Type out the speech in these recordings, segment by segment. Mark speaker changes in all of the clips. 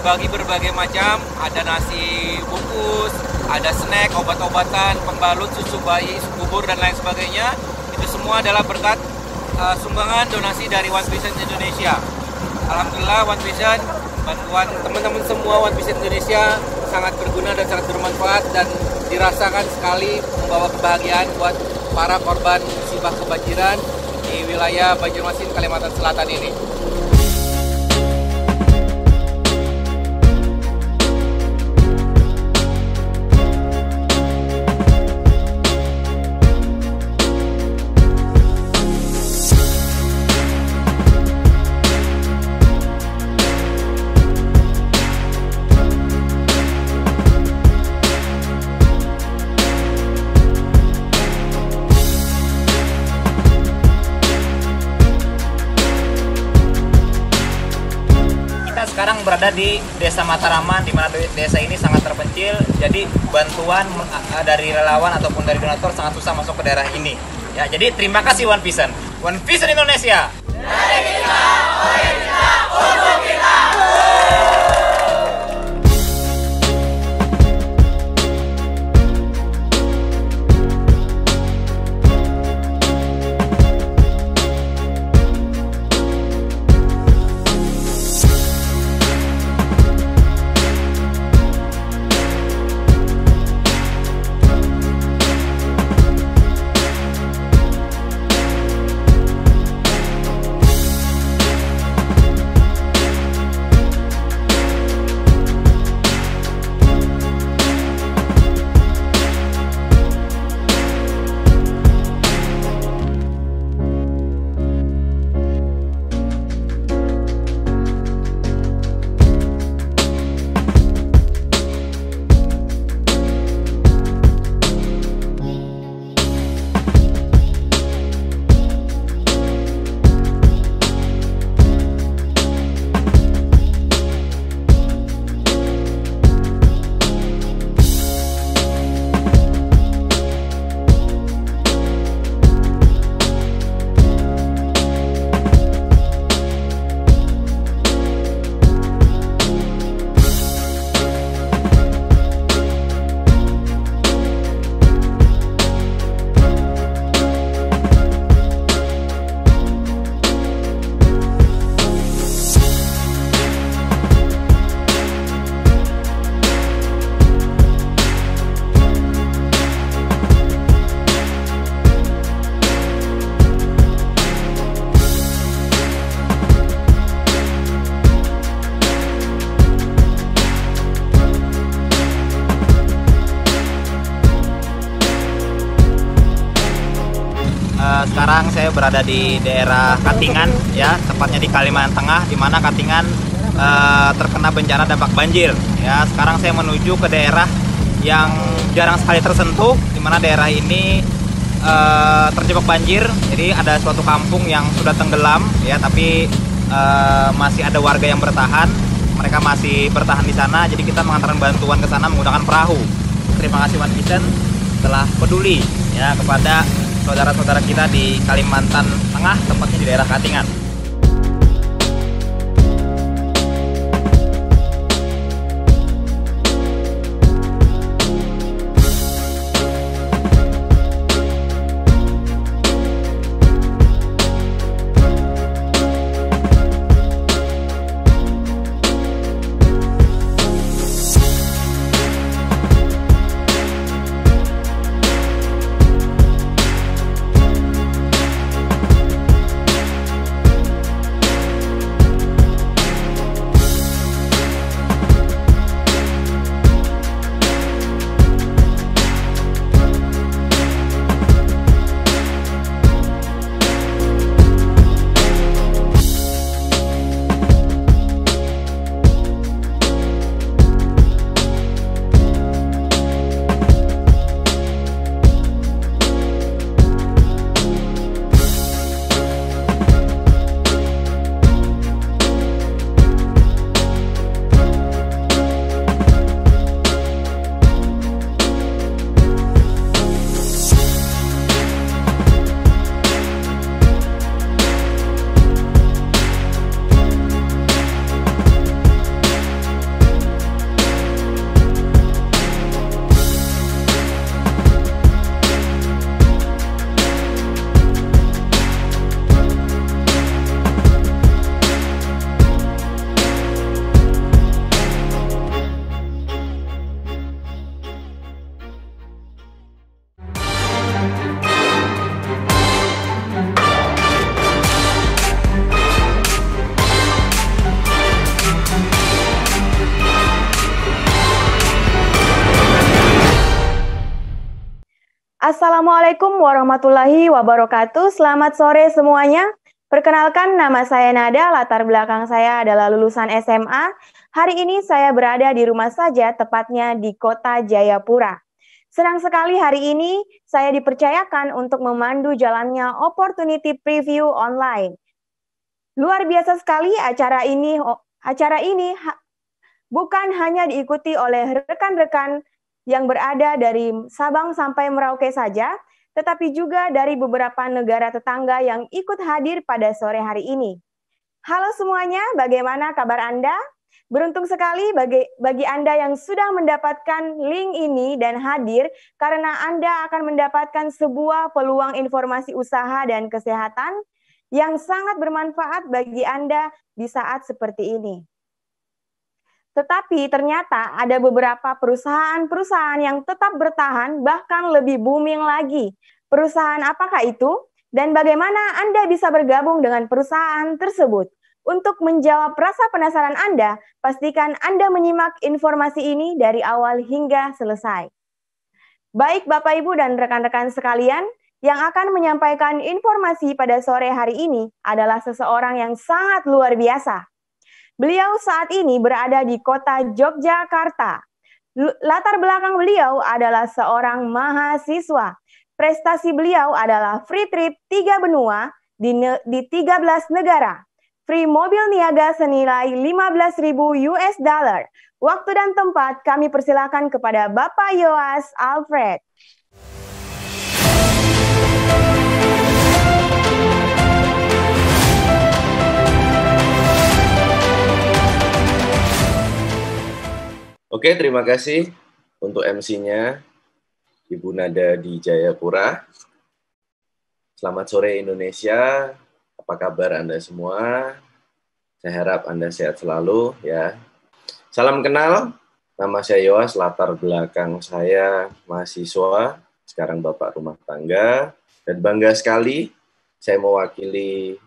Speaker 1: dibagi berbagai macam, ada nasi bungkus, ada snack, obat-obatan, pembalut, susu bayi, susu bubur, dan lain sebagainya. Itu semua adalah berkat sumbangan donasi dari One Vision Indonesia. Alhamdulillah One Vision, bantuan teman-teman semua One Vision Indonesia sangat berguna dan sangat bermanfaat dan dirasakan sekali membawa kebahagiaan buat para korban musibah kebanjiran di wilayah Banjarmasin, Kalimantan Selatan ini.
Speaker 2: Sekarang berada di Desa Mataraman, di mana desa ini sangat terpencil. Jadi bantuan dari relawan ataupun dari donatur sangat susah masuk ke daerah ini. Ya, jadi terima kasih One Vision. One Vision Indonesia. Dari kita, oleh kita, untuk kita.
Speaker 3: Sekarang saya berada di daerah Katingan, ya, tepatnya di Kalimantan Tengah, di mana Katingan terkena bencana dampak banjir. Ya, sekarang saya menuju ke daerah yang jarang sekali tersentuh, di mana daerah ini terjebak banjir. Jadi ada suatu kampung yang sudah tenggelam, ya, tapi masih ada warga yang bertahan. Mereka masih bertahan di sana. Jadi kita mengantarkan bantuan ke sana menggunakan perahu. Terima kasih One Vision telah peduli, ya, kepada saudara-saudara kita di Kalimantan Tengah, tepatnya di daerah Katingan.
Speaker 4: Assalamualaikum warahmatullahi wabarakatuh. Selamat sore semuanya. Perkenalkan, nama saya Nada, latar belakang saya adalah lulusan SMA. Hari ini saya berada di rumah saja, tepatnya di kota Jayapura. Senang sekali hari ini saya dipercayakan untuk memandu jalannya Opportunity Preview online. Luar biasa sekali acara ini. Bukan hanya diikuti oleh rekan-rekan yang berada dari Sabang sampai Merauke saja, tetapi juga dari beberapa negara tetangga yang ikut hadir pada sore hari ini. Halo semuanya, bagaimana kabar Anda? Beruntung sekali bagi Anda yang sudah mendapatkan link ini dan hadir, karena Anda akan mendapatkan sebuah peluang informasi usaha dan kesehatan yang sangat bermanfaat bagi Anda di saat seperti ini. Tetapi ternyata ada beberapa perusahaan-perusahaan yang tetap bertahan, bahkan lebih booming lagi. Perusahaan apakah itu? Dan bagaimana Anda bisa bergabung dengan perusahaan tersebut? Untuk menjawab rasa penasaran Anda, pastikan Anda menyimak informasi ini dari awal hingga selesai. Baik Bapak Ibu dan rekan-rekan sekalian, yang akan menyampaikan informasi pada sore hari ini adalah seseorang yang sangat luar biasa. Beliau saat ini berada di kota Yogyakarta. Latar belakang beliau adalah seorang mahasiswa. Prestasi beliau adalah free trip 3 benua di 13 negara. Free mobil niaga senilai 15.000 US dollar. Waktu dan tempat kami persilakan kepada Bapak Yoas Alfred.
Speaker 5: Oke, terima kasih untuk MC-nya, Ibu Nada di Jayapura. Selamat sore Indonesia, apa kabar Anda semua? Saya harap Anda sehat selalu ya. Salam kenal, nama saya Yoas, latar belakang saya mahasiswa, sekarang bapak rumah tangga, dan bangga sekali saya mewakili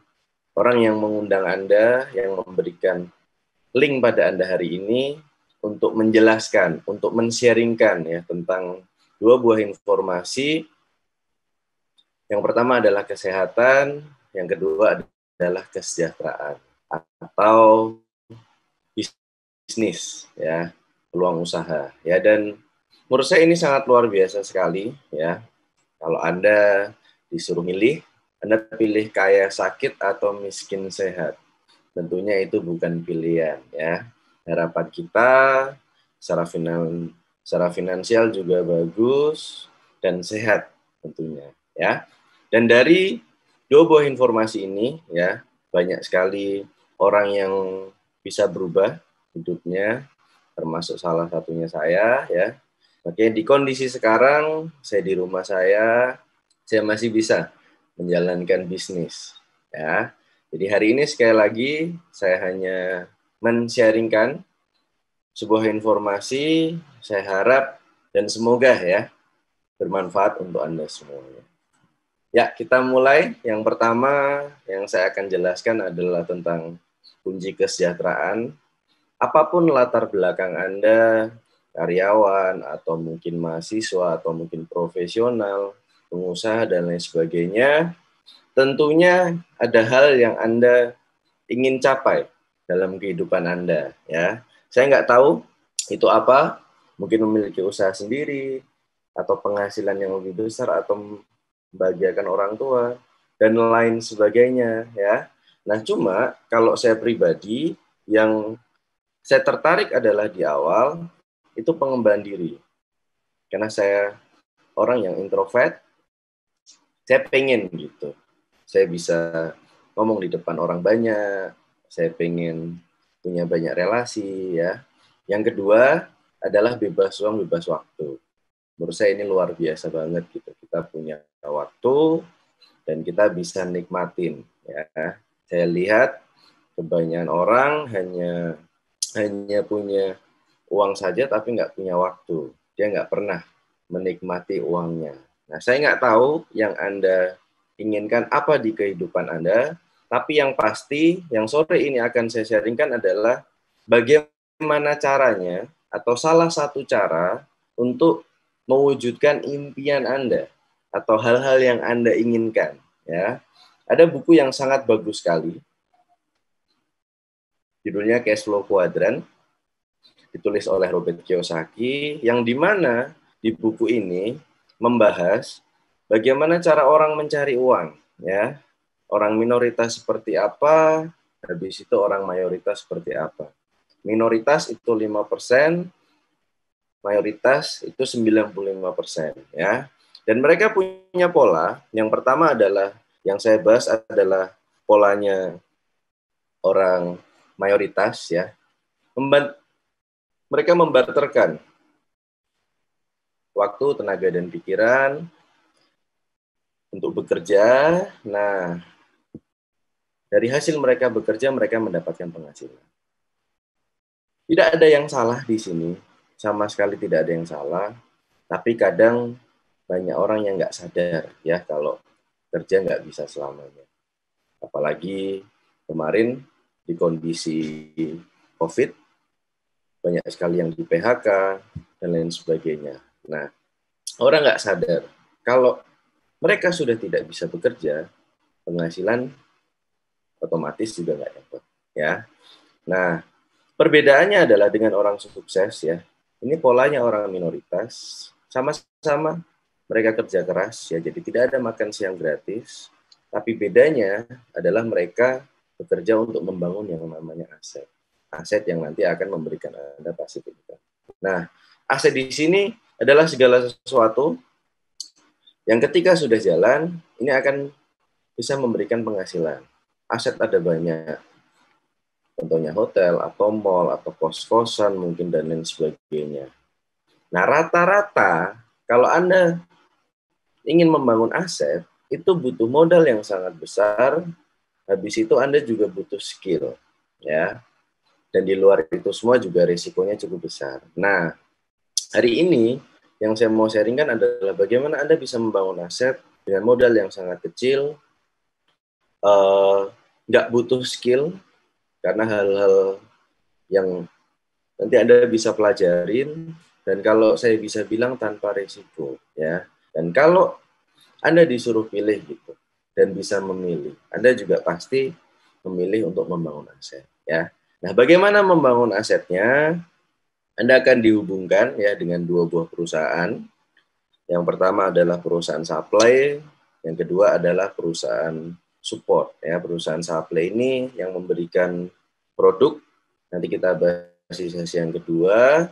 Speaker 5: orang yang mengundang Anda, yang memberikan link pada Anda hari ini, untuk menjelaskan, untuk men-sharingkan ya tentang dua buah informasi. Yang pertama adalah kesehatan, yang kedua adalah kesejahteraan atau bisnis ya, peluang usaha ya. Dan menurut saya ini sangat luar biasa sekali ya. Kalau Anda disuruh milih, Anda pilih kaya sakit atau miskin sehat. Tentunya itu bukan pilihan ya. Harapan kita secara finansial juga bagus dan sehat tentunya ya. Dan dari dua buah informasi ini ya, banyak sekali orang yang bisa berubah hidupnya, termasuk salah satunya saya ya. Makanya di kondisi sekarang saya di rumah saya masih bisa menjalankan bisnis ya. Jadi hari ini sekali lagi saya hanya men-sharingkan sebuah informasi, saya harap dan semoga ya bermanfaat untuk Anda semuanya. Ya, kita mulai. Yang pertama yang saya akan jelaskan adalah tentang kunci kesejahteraan. Apapun latar belakang Anda, karyawan atau mungkin mahasiswa atau mungkin profesional, pengusaha dan lain sebagainya, tentunya ada hal yang Anda ingin capai dalam kehidupan Anda ya. Saya nggak tahu itu apa, mungkin memiliki usaha sendiri atau penghasilan yang lebih besar atau membahagiakan orang tua dan lain sebagainya ya. Nah, cuma kalau saya pribadi yang saya tertarik adalah di awal itu pengembangan diri. Karena saya orang yang introvert, saya pengen gitu. Saya bisa ngomong di depan orang banyak, saya pengen punya banyak relasi ya. Yang kedua adalah bebas uang, bebas waktu. Menurut saya ini luar biasa banget gitu. Kita punya waktu dan kita bisa nikmatin ya. Saya lihat kebanyakan orang hanya punya uang saja tapi nggak punya waktu. Dia nggak pernah menikmati uangnya. Nah, saya nggak tahu yang Anda inginkan apa di kehidupan Anda, tapi yang pasti, yang sore ini akan saya sharingkan adalah bagaimana caranya atau salah satu cara untuk mewujudkan impian Anda. atau hal-hal yang Anda inginkan, ya. Ada buku yang sangat bagus sekali, judulnya Cash Flow Quadrant, ditulis oleh Robert Kiyosaki, yang dimana di buku ini membahas bagaimana cara orang mencari uang, ya. Orang minoritas seperti apa, habis itu orang mayoritas seperti apa. Minoritas itu 5%, mayoritas itu 95%, ya. Dan mereka punya pola. Yang pertama adalah, yang saya bahas adalah polanya orang mayoritas, ya. Mereka membarterkan waktu, tenaga, dan pikiran untuk bekerja. Nah, dari hasil mereka bekerja, mereka mendapatkan penghasilan. Tidak ada yang salah di sini, sama sekali tidak ada yang salah. Tapi kadang banyak orang yang nggak sadar, ya, kalau kerja nggak bisa selamanya. Apalagi kemarin di kondisi COVID, banyak sekali yang di PHK, dan lain sebagainya. Nah, orang nggak sadar, kalau mereka sudah tidak bisa bekerja, penghasilan otomatis juga nggak dapat, ya. Nah, perbedaannya adalah dengan orang sukses, ya. Ini polanya orang minoritas, sama-sama mereka kerja keras, ya. Jadi tidak ada makan siang gratis, tapi bedanya adalah mereka bekerja untuk membangun yang namanya aset. Aset yang nanti akan memberikan Anda pasif income. Nah, aset di sini adalah segala sesuatu yang ketika sudah jalan, ini akan bisa memberikan penghasilan. Aset ada banyak, contohnya hotel, atau mall, atau kos-kosan mungkin, dan lain sebagainya. Nah, rata-rata kalau Anda ingin membangun aset, itu butuh modal yang sangat besar, habis itu Anda juga butuh skill, ya. Dan di luar itu semua juga risikonya cukup besar. Nah, hari ini yang saya mau sharingkan adalah bagaimana Anda bisa membangun aset dengan modal yang sangat kecil, nggak butuh skill, karena hal-hal yang nanti Anda bisa pelajarin, dan kalau saya bisa bilang tanpa risiko, ya. Dan kalau Anda disuruh pilih gitu, dan bisa memilih, Anda juga pasti memilih untuk membangun aset, ya. Nah, bagaimana membangun asetnya? Anda akan dihubungkan, ya, dengan dua buah perusahaan. Yang pertama adalah perusahaan supply, yang kedua adalah perusahaan support, ya. Perusahaan supply ini yang memberikan produk, nanti kita bahas di sesi yang kedua.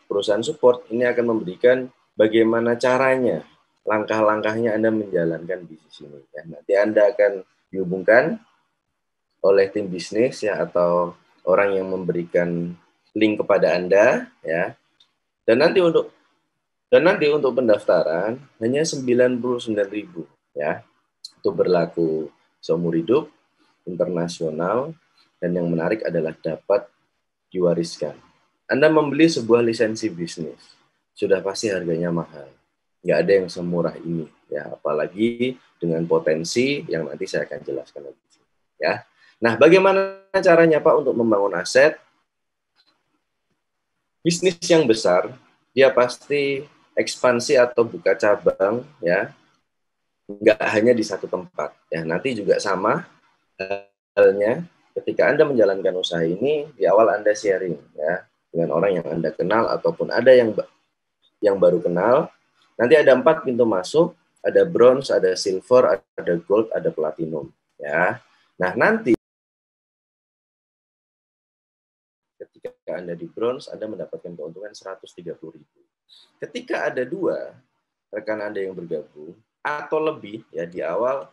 Speaker 5: Perusahaan support ini akan memberikan bagaimana caranya, langkah-langkahnya Anda menjalankan bisnis ini, ya. Nanti Anda akan dihubungkan oleh tim bisnis, ya, atau orang yang memberikan link kepada Anda, ya. Dan nanti untuk pendaftaran hanya 99.000, ya. Itu berlaku seumur hidup, internasional, dan yang menarik adalah dapat diwariskan. Anda membeli sebuah lisensi bisnis, sudah pasti harganya mahal. Nggak ada yang semurah ini, ya. Apalagi dengan potensi yang nanti saya akan jelaskan lagi, ya. Nah, bagaimana caranya, Pak, untuk membangun aset? Bisnis yang besar, dia pasti ekspansi atau buka cabang, ya, nggak hanya di satu tempat, ya. Nanti juga sama halnya ketika Anda menjalankan usaha ini, di awal Anda sharing, ya, dengan orang yang Anda kenal ataupun ada yang baru kenal. Nanti ada 4 pintu masuk, ada bronze, ada silver, ada gold, ada platinum, ya. Nah, nanti ketika Anda di bronze, Anda mendapatkan keuntungan 130.000. Ketika ada 2 rekan Anda yang bergabung, atau lebih, ya, di awal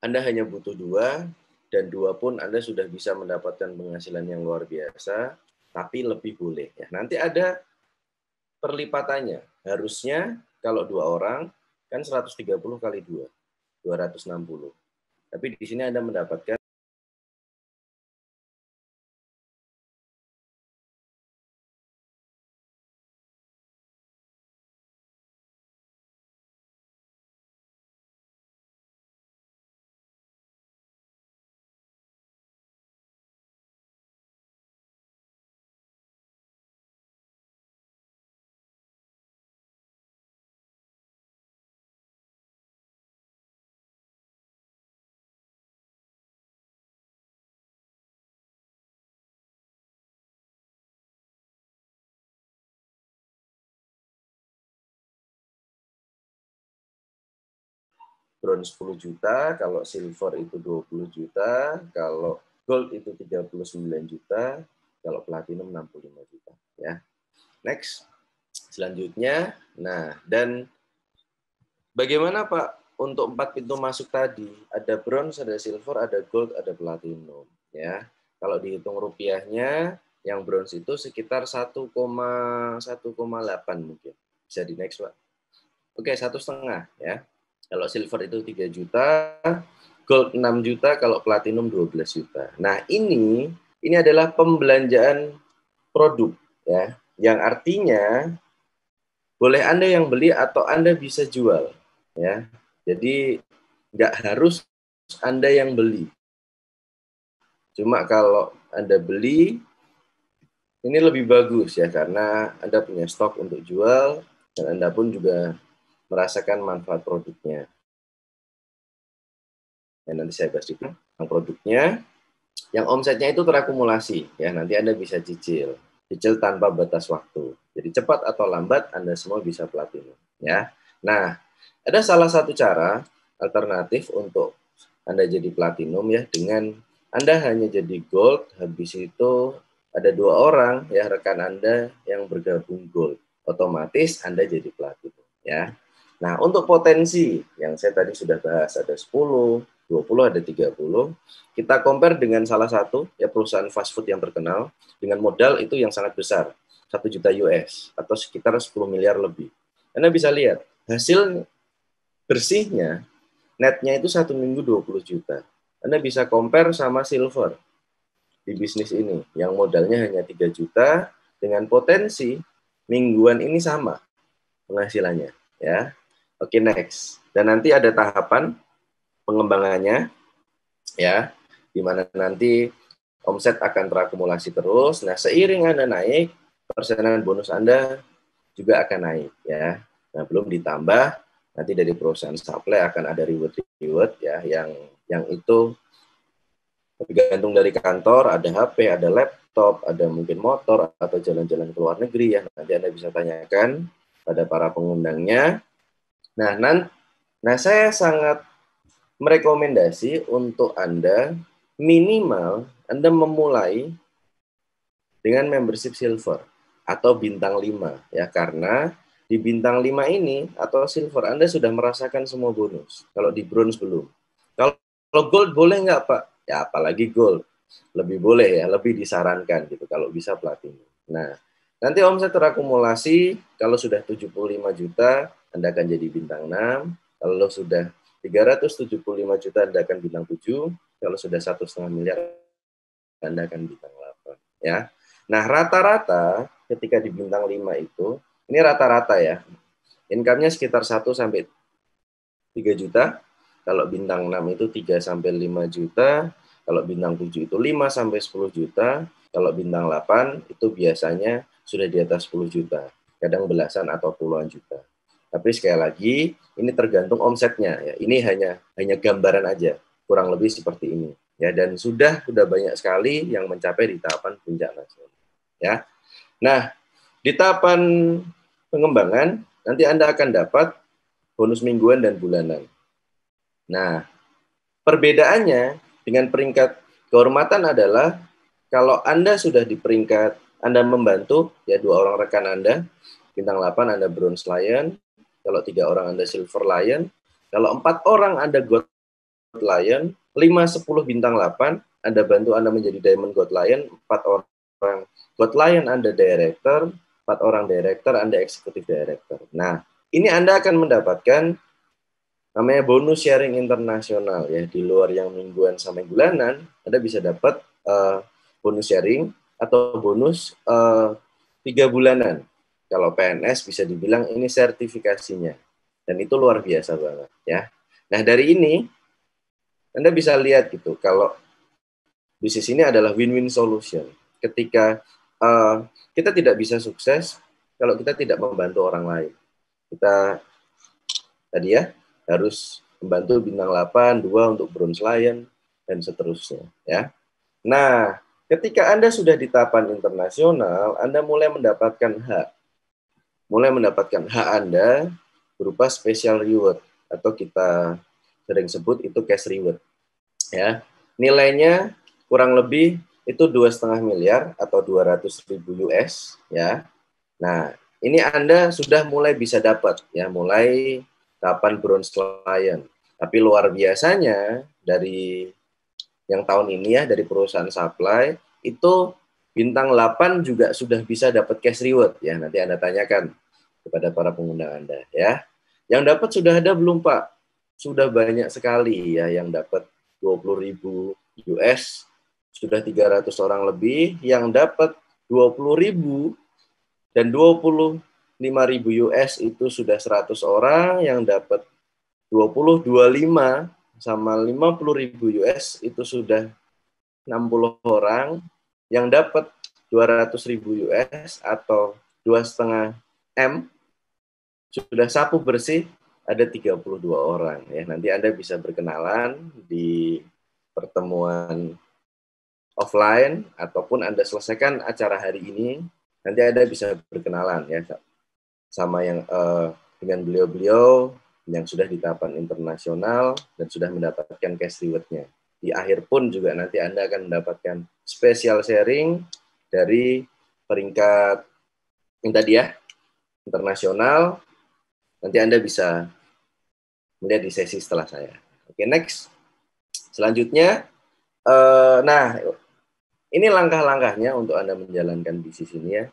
Speaker 5: Anda hanya butuh 2, dan 2 pun Anda sudah bisa mendapatkan penghasilan yang luar biasa, tapi lebih boleh, ya. Nanti ada perlipatannya. Harusnya kalau 2 orang, kan 130 kali 2, 260. Tapi di sini Anda mendapatkan bronze 10 juta, kalau silver itu 20 juta, kalau gold itu 39 juta, kalau platinum 65 juta. Ya. Next, selanjutnya, nah dan bagaimana Pak untuk 4 pintu masuk tadi? Ada bronze, ada silver, ada gold, ada platinum. Ya, kalau dihitung rupiahnya, yang bronze itu sekitar 1,8 mungkin. Bisa di next Pak. Oke, 1,5 ya. Kalau silver itu 3 juta, gold 6 juta, kalau platinum 12 juta. Nah, ini adalah pembelanjaan produk ya, yang artinya boleh Anda yang beli atau Anda bisa jual ya. Jadi nggak harus Anda yang beli. Cuma kalau Anda beli ini lebih bagus ya, karena Anda punya stok untuk jual dan Anda pun juga merasakan manfaat produknya. Dan nanti saya bahas juga tentang produknya. Yang omsetnya itu terakumulasi ya, nanti Anda bisa cicil tanpa batas waktu. Jadi cepat atau lambat Anda semua bisa platinum ya. Nah, ada salah satu cara alternatif untuk Anda jadi platinum ya, dengan Anda hanya jadi gold, habis itu ada 2 orang ya rekan Anda yang bergabung gold. Otomatis Anda jadi platinum ya. Nah, untuk potensi yang saya tadi sudah bahas, ada 10, 20, ada 30. Kita compare dengan salah satu ya perusahaan fast food yang terkenal dengan modal itu yang sangat besar, 1 juta US atau sekitar 10 miliar lebih. Anda bisa lihat hasil bersihnya, netnya itu 1 minggu 20 juta. Anda bisa compare sama silver di bisnis ini yang modalnya hanya 3 juta dengan potensi mingguan ini sama penghasilannya ya. Oke, next. Dan nanti ada tahapan pengembangannya ya, di mana nanti omset akan terakumulasi terus. Nah, seiring Anda naik, persenan bonus Anda juga akan naik ya. Nah, belum ditambah nanti dari perusahaan supply akan ada reward ya, yang itu tergantung dari kantor, ada HP, ada laptop, ada mungkin motor atau jalan-jalan ke luar negeri ya. Nanti Anda bisa tanyakan pada para pengundangnya. Nah, saya sangat merekomendasi untuk Anda minimal Anda memulai dengan membership silver atau bintang 5 ya, karena di bintang 5 ini atau silver Anda sudah merasakan semua bonus. Kalau di bronze belum. Kalau gold boleh nggak Pak? Ya apalagi gold. Lebih boleh ya, lebih disarankan gitu kalau bisa platinum. Nah, nanti omset terakumulasi kalau sudah 75 juta Anda akan jadi bintang 6. Kalau sudah 375 juta Anda akan bintang 7, kalau sudah 1,5 miliar Anda akan bintang 8 ya. Nah, rata-rata ketika di bintang 5 itu, ini rata-rata ya. Income-nya sekitar 1 sampai 3 juta. Kalau bintang 6 itu 3 sampai 5 juta, kalau bintang 7 itu 5 sampai 10 juta, kalau bintang 8 itu biasanya sudah di atas 10 juta, kadang belasan atau puluhan juta. Tapi sekali lagi, ini tergantung omsetnya ya. Ini hanya gambaran aja, kurang lebih seperti ini ya. Dan sudah banyak sekali yang mencapai di tahapan puncak nasional ya. Nah, di tahapan pengembangan nanti Anda akan dapat bonus mingguan dan bulanan. Nah, perbedaannya dengan peringkat kehormatan adalah kalau Anda sudah di peringkat, Anda membantu ya 2 orang rekan Anda, bintang 8 Anda bronze lion. Kalau 3 orang Anda silver lion, kalau 4 orang Anda gold lion, 5-10 bintang 8 Anda bantu Anda menjadi diamond gold lion, 4 orang gold lion Anda director, 4 orang director Anda executive director. Nah, ini Anda akan mendapatkan namanya bonus sharing internasional ya, di luar yang mingguan sampai bulanan, Anda bisa dapat bonus sharing atau bonus 3 bulanan. Kalau PNS bisa dibilang ini sertifikasinya. Dan itu luar biasa banget ya. Nah, dari ini Anda bisa lihat gitu, kalau bisnis ini adalah win-win solution. Ketika kita tidak bisa sukses kalau kita tidak membantu orang lain. Kita tadi ya harus membantu bintang 8, 2 untuk bronze lion dan seterusnya ya. Nah, ketika Anda sudah di tahapan internasional, Anda mulai mendapatkan hak Anda berupa special reward atau kita sering sebut itu cash reward. Ya, nilainya kurang lebih itu 2,5 miliar atau 200.000 US. Ya, nah ini Anda sudah mulai bisa dapat ya, mulai kapan bronze lion. Tapi luar biasanya dari yang tahun ini ya, dari perusahaan supply itu bintang 8 juga sudah bisa dapat cash reward ya. Nanti Anda tanyakan kepada para pengundang Anda ya. Yang dapat sudah ada belum Pak? Sudah banyak sekali ya yang dapat 20.000 US, sudah 300 orang lebih yang dapat 20.000 dan 25.000 US itu sudah 100 orang yang dapat 25 sama 50.000 US itu sudah 60 orang yang dapat 200.000 US atau 2,5 M sudah sapu bersih ada 32 orang ya. Nanti Anda bisa berkenalan di pertemuan offline ataupun Anda selesaikan acara hari ini, nanti Anda bisa berkenalan ya sama yang dengan beliau-beliau yang sudah di tahapan internasional dan sudah mendapatkan cash reward-nya. Di akhir pun juga nanti Anda akan mendapatkan special sharing dari peringkat yang tadi ya, internasional. Nanti Anda bisa melihat di sesi setelah saya. Oke, next. Selanjutnya, nah ini langkah-langkahnya untuk Anda menjalankan bisnis ini ya,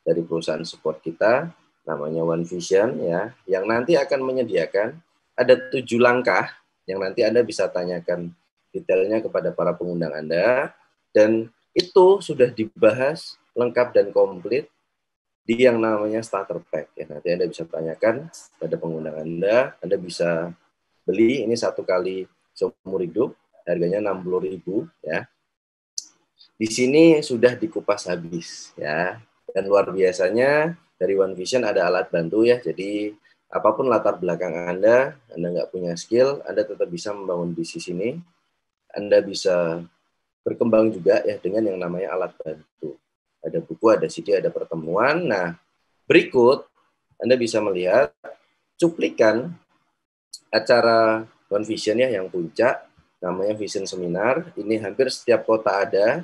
Speaker 5: dari perusahaan support kita, namanya One Vision ya, yang nanti akan menyediakan ada 7 langkah yang nanti Anda bisa tanyakan detailnya kepada para pengundang Anda, dan itu sudah dibahas lengkap dan komplit di yang namanya starter pack ya. Nanti Anda bisa tanyakan pada pengundang Anda bisa beli ini 1 kali seumur hidup, harganya 60.000 ya. Di sini sudah dikupas habis ya, dan luar biasanya dari One Vision ada alat bantu ya, jadi apapun latar belakang Anda nggak punya skill, Anda tetap bisa membangun bisnis ini. Anda bisa berkembang juga ya dengan yang namanya alat bantu. Ada buku, ada CD, ada pertemuan. Nah, berikut Anda bisa melihat cuplikan acara One Vision ya, yang puncak, namanya Vision Seminar. Ini hampir setiap kota ada.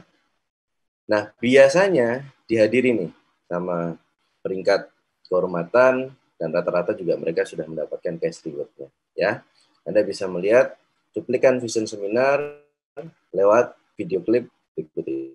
Speaker 5: Nah, biasanya dihadiri nih sama peringkat kehormatan, dan rata-rata juga mereka sudah mendapatkan cash reward-nya ya. Anda bisa melihat cuplikan Vision Seminar lewat video klip berikut ini.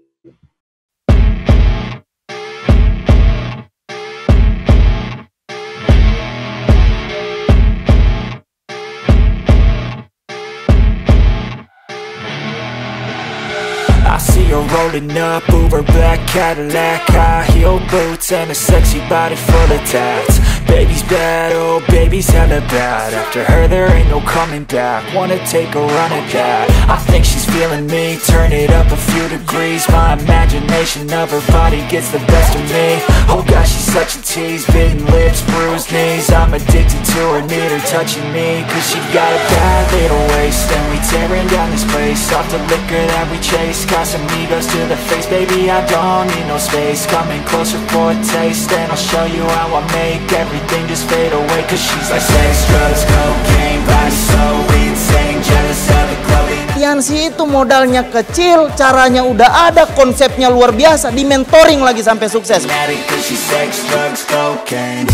Speaker 6: I see her rolling up, Uber black Cadillac, high heel boots and a sexy body full of tats. Baby's bad, oh baby's hella bad. After her there ain't no coming back. Wanna take a run at that. I think she's feeling me, turn it up a few degrees. My imagination of her body gets the best of me. Oh gosh, she's such a tease, bitten lips, bruised knees. I'm addicted to her, need her touching me, cause she got a bad little waist. And we tearing down this place, off the liquor that we chase. Casamigos to the face, baby I don't need no space. Coming closer for a taste, and I'll show you how I make everything just fade away. Cause she's like sex, drugs, cocaine, body so insane, jealous of the glowing.
Speaker 7: Yansi itu modalnya kecil, caranya udah ada, konsepnya luar biasa, di mentoring lagi sampai sukses.
Speaker 6: Cause she's sex, drugs, cocaine.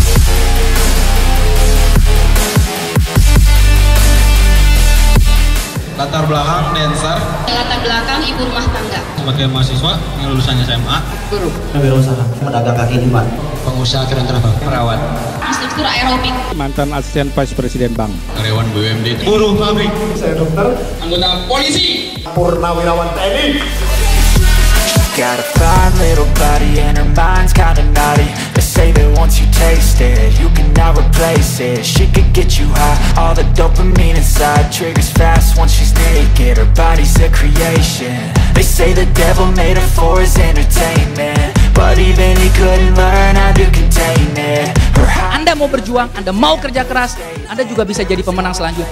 Speaker 8: Latar belakang dancer.
Speaker 9: Latar belakang ibu rumah tangga.
Speaker 8: Sebagai mahasiswa yang lulusan SMA.
Speaker 7: Guru. Wirausaha, pedagang kaki lima.
Speaker 8: Pengusaha keren terbang. Perawat.
Speaker 9: Instruktur aerobik.
Speaker 10: Mantan asisten vice presiden bank.
Speaker 8: Karyawan BUMD.
Speaker 10: Buruh pabrik.
Speaker 8: Saya dokter. Anggota polisi.
Speaker 10: Purnawirawan TNI.
Speaker 6: Got a fine little body and her mind's kinda naughty. They say that once you taste it, you cannot replace it. She could get you high, all the dopamine inside triggers fast once she's naked. Her body's a creation. They say the devil made her for his entertainment, but even he couldn't learn how to contain it.
Speaker 11: Anda mau berjuang, Anda mau kerja keras, Anda juga bisa jadi pemenang selanjutnya.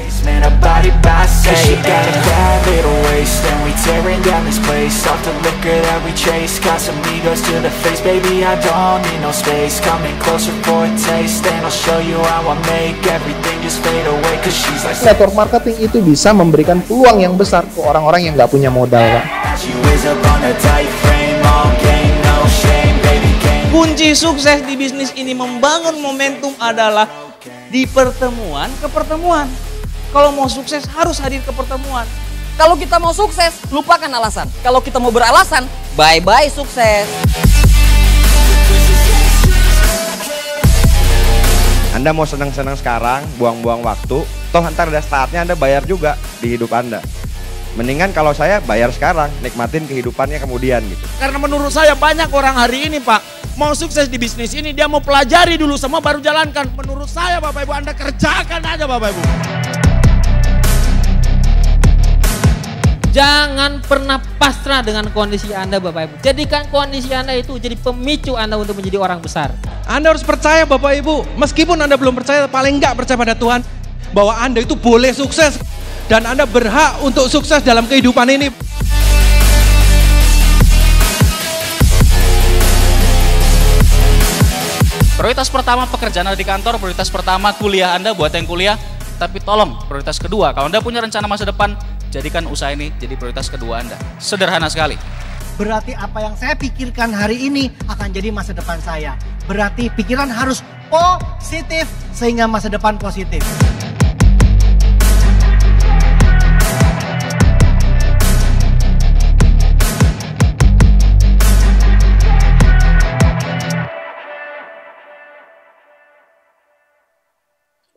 Speaker 6: burning down this place. Off the liquor that we chase. Got some egos to the face. Baby, I don't need no space. Coming closer for a taste. And I'll show you how I make everything just fade away. Cause she's like
Speaker 12: network marketing itu bisa memberikan peluang yang besar ke orang-orang yang nggak punya modal, Pak.
Speaker 6: she weighs up on a tight frame. All game, no shame. Baby, game.
Speaker 7: Kunci sukses di bisnis ini membangun momentum adalah di pertemuan ke pertemuan. Kalau mau sukses harus hadir ke pertemuan.
Speaker 11: Kalau kita mau sukses, lupakan alasan. Kalau kita mau beralasan, bye-bye sukses.
Speaker 13: Anda mau senang-senang sekarang, buang-buang waktu, toh ntar ada saatnya Anda bayar juga di hidup Anda. Mendingan kalau saya bayar sekarang, nikmatin kehidupannya kemudian gitu.
Speaker 7: Karena menurut saya banyak orang hari ini, Pak, mau sukses di bisnis ini, dia mau pelajari dulu semua baru jalankan. Menurut saya, Bapak Ibu, Anda kerjakan aja, Bapak Ibu.
Speaker 11: Jangan pernah pasrah dengan kondisi Anda, Bapak Ibu. Jadikan kondisi Anda itu jadi pemicu Anda untuk menjadi orang besar.
Speaker 10: Anda harus percaya Bapak Ibu, meskipun Anda belum percaya, paling nggak percaya pada Tuhan, bahwa Anda itu boleh sukses dan Anda berhak untuk sukses dalam kehidupan ini.
Speaker 11: Prioritas pertama pekerjaan Anda di kantor, prioritas pertama kuliah Anda buat yang kuliah. Tapi tolong, prioritas kedua, kalau Anda punya rencana masa depan, jadikan usaha ini jadi prioritas kedua Anda. Sederhana sekali.
Speaker 14: Berarti apa yang saya pikirkan hari ini akan jadi masa depan saya. Berarti pikiran harus positif sehingga masa depan positif.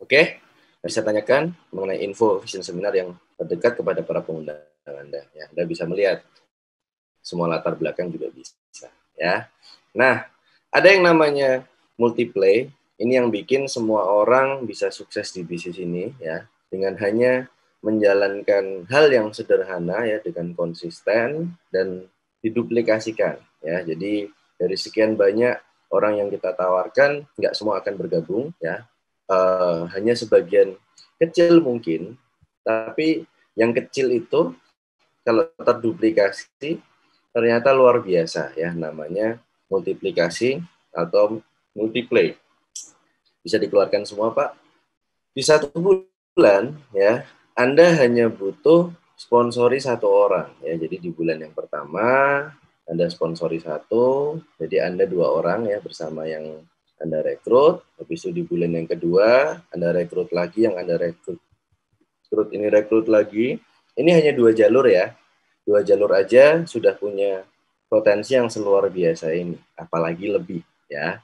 Speaker 5: Oke, saya tanyakan mengenai info Vision Seminar yang terdekat kepada para pengundang Anda. Ya, Anda bisa melihat semua latar belakang juga bisa. Ya, nah ada yang namanya multiplay. Ini yang bikin semua orang bisa sukses di bisnis ini, ya, dengan hanya menjalankan hal yang sederhana, ya, dengan konsisten dan diduplikasikan. Ya, jadi dari sekian banyak orang yang kita tawarkan, nggak semua akan bergabung, ya. Hanya sebagian kecil mungkin, tapi yang kecil itu kalau terduplikasi ternyata luar biasa, ya, namanya multiplikasi atau multiplay. Bisa dikeluarkan semua, Pak. Di 1 bulan, ya, Anda hanya butuh sponsori 1 orang, ya. Jadi di bulan yang pertama Anda sponsori 1, jadi Anda 2 orang, ya, bersama yang Anda rekrut. Habis itu di bulan yang kedua Anda rekrut lagi, yang Anda rekrut lagi. Ini hanya 2 jalur, ya. 2 jalur aja sudah punya potensi yang seluar biasa ini, apalagi lebih, ya.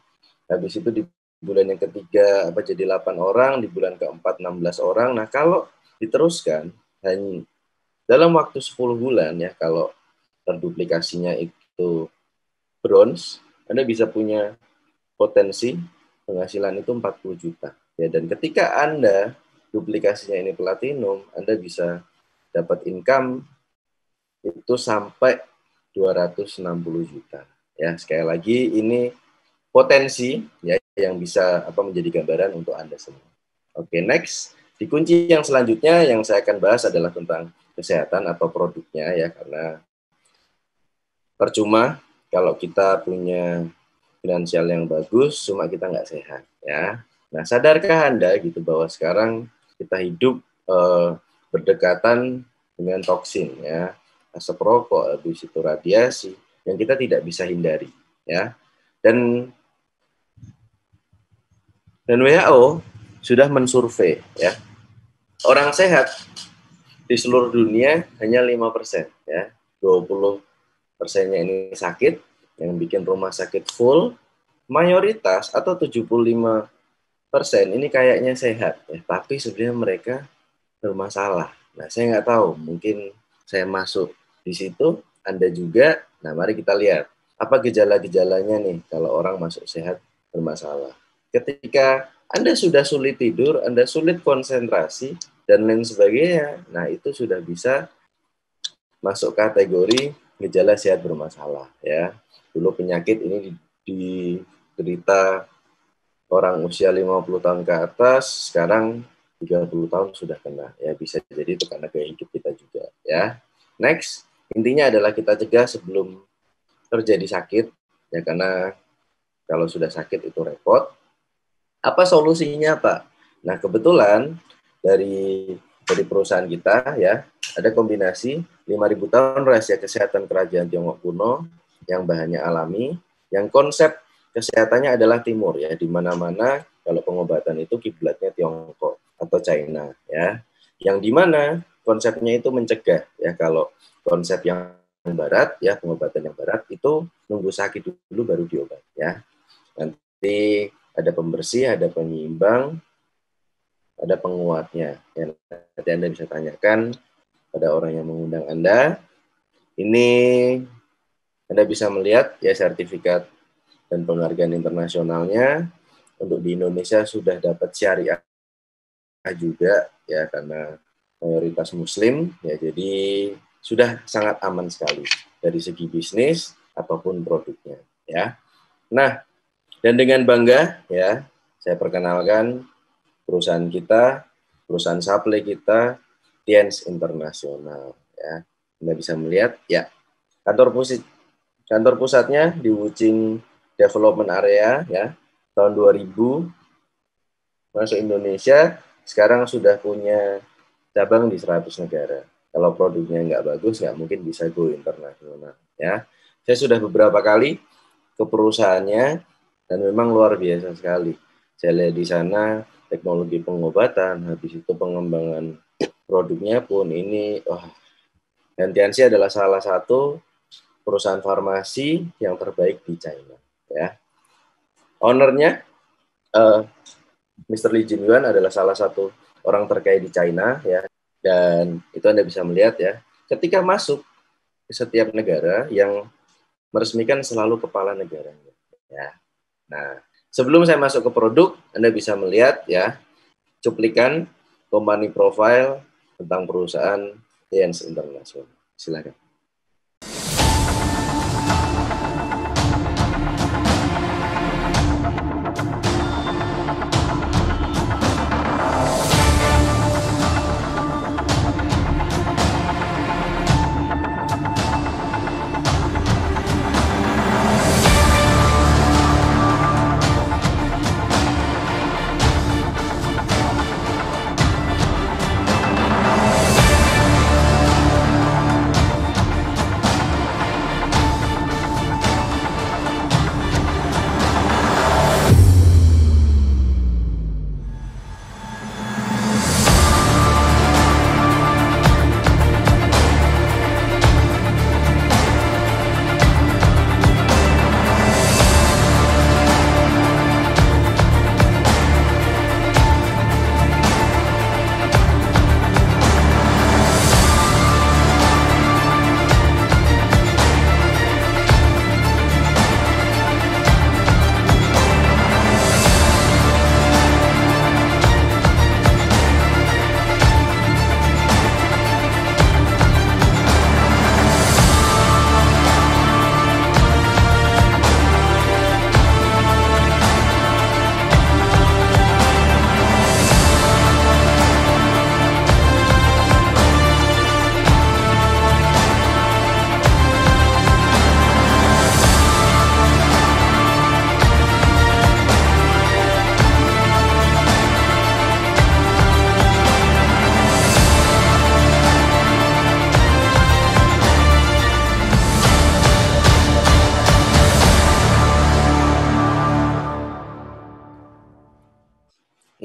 Speaker 5: Habis itu di bulan yang ketiga jadi 8 orang, di bulan keempat 16 orang. Nah, kalau diteruskan hanya dalam waktu 10 bulan, ya, kalau terduplikasinya itu bronze, Anda bisa punya potensi penghasilan itu 40 juta. Ya, dan ketika Anda duplikasinya ini platinum, Anda bisa dapat income itu sampai 260 juta. Ya, sekali lagi ini potensi, ya, yang bisa menjadi gambaran untuk Anda semua. Oke, next. Di kunci yang selanjutnya yang saya akan bahas adalah tentang kesehatan atau produknya, ya, karena percuma kalau kita punya finansial yang bagus, cuma kita nggak sehat, ya. Nah, sadarkah Anda gitu bahwa sekarang kita hidup berdekatan dengan toksin, ya, asap rokok, habis itu radiasi yang kita tidak bisa hindari, ya. Dan WHO sudah mensurvei, ya, orang sehat di seluruh dunia hanya 5%, ya, 20%-nya ini sakit, yang bikin rumah sakit full. Mayoritas atau 75% ini kayaknya sehat, ya, tapi sebenarnya mereka bermasalah. Nah, saya nggak tahu, mungkin saya masuk di situ, Anda juga. Nah, mari kita lihat apa gejala-gejalanya nih kalau orang masuk sehat bermasalah. Ketika Anda sudah sulit tidur, Anda sulit konsentrasi dan lain sebagainya, nah itu sudah bisa masuk kategori gejala sehat bermasalah, ya. Dulu penyakit ini diderita orang usia 50 tahun ke atas, sekarang 30 tahun sudah kena. Ya, bisa jadi itu karena gaya hidup kita juga, ya. Next, Intinya adalah kita cegah sebelum terjadi sakit, ya, karena kalau sudah sakit itu repot. Apa solusinya, Pak? Nah, kebetulan dari perusahaan kita, ya, ada kombinasi 5.000 tahun rahasia kesehatan kerajaan Tiongkok kuno yang bahannya alami, yang konsep kesehatannya adalah timur, ya, di mana-mana kalau pengobatan itu kiblatnya Tiongkok atau China, ya, yang di mana konsepnya itu mencegah, ya. Kalau konsep yang barat, ya, pengobatan yang barat itu nunggu sakit dulu baru diobat, ya. Nanti ada pembersih, ada penyeimbang, ada penguatnya. Ya, nanti Anda bisa tanyakan pada orang yang mengundang Anda. Ini Anda bisa melihat, ya, sertifikat dan penghargaan internasionalnya. Untuk di Indonesia sudah dapat syariah juga, ya, karena mayoritas Muslim, ya, jadi sudah sangat aman sekali dari segi bisnis ataupun produknya, ya. Nah, dan dengan bangga, ya, saya perkenalkan perusahaan kita, perusahaan supply kita, Tiens Internasional, ya. Anda bisa melihat, ya, kantor pusatnya di Wuching Development Area, ya, tahun 2000 masuk Indonesia, sekarang sudah punya cabang di 100 negara. Kalau produknya nggak bagus, nggak mungkin bisa go internasional, ya. Saya sudah beberapa kali ke perusahaannya dan memang luar biasa sekali. Saya lihat di sana teknologi pengobatan, habis itu pengembangan produknya pun ini, dan Tianxi adalah salah satu perusahaan farmasi yang terbaik di China, ya. Ownernya Mr. Li Jinyuan adalah salah satu orang terkaya di China, ya, dan itu Anda bisa melihat, ya, ketika masuk ke setiap negara yang meresmikan selalu kepala negaranya, ya. Nah, sebelum saya masuk ke produk, Anda bisa melihat, ya, cuplikan company profile tentang perusahaan Tiens Internasional. Silakan.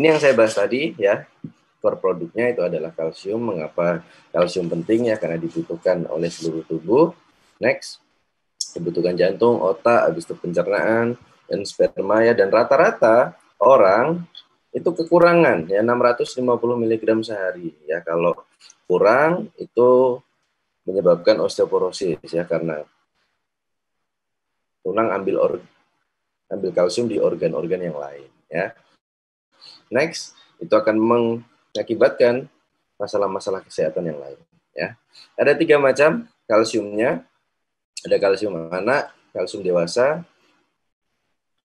Speaker 5: Ini yang saya bahas tadi, ya. Core produknya itu adalah kalsium. Mengapa kalsium penting, ya? Karena dibutuhkan oleh seluruh tubuh. Next, dibutuhkan jantung, otak, habis itu pencernaan, dan sperma, ya. Dan rata-rata orang itu kekurangan, ya, 650 mg sehari, ya. Kalau kurang itu menyebabkan osteoporosis, ya, karena tulang ambil kalsium di organ-organ yang lain, ya. Next, itu akan mengakibatkan masalah-masalah kesehatan yang lain, ya. Ada 3 macam kalsiumnya. Ada kalsium anak, kalsium dewasa,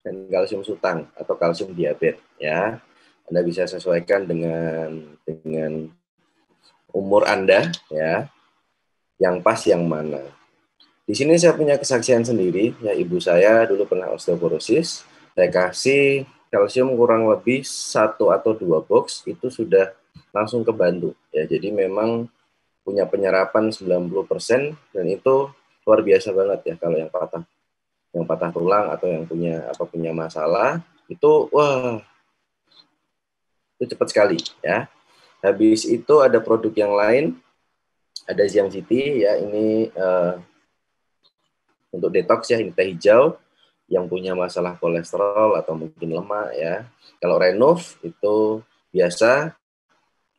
Speaker 5: dan kalsium sutang atau kalsium diabetes, ya. Anda bisa sesuaikan dengan umur Anda, ya. yang pas yang mana. Di sini saya punya kesaksian sendiri, ya ibu saya dulu pernah osteoporosis, saya kasih kalsium kurang lebih 1 atau 2 box, itu sudah langsung kebantu. Ya, jadi memang punya penyerapan 90% dan itu luar biasa banget ya kalau yang patah tulang atau yang punya masalah itu wah itu cepat sekali ya. Habis itu ada produk yang lain, ada Xiang City ya, ini untuk detox ya, ini teh hijau yang punya masalah kolesterol atau mungkin lemak ya. Kalau Renov itu biasa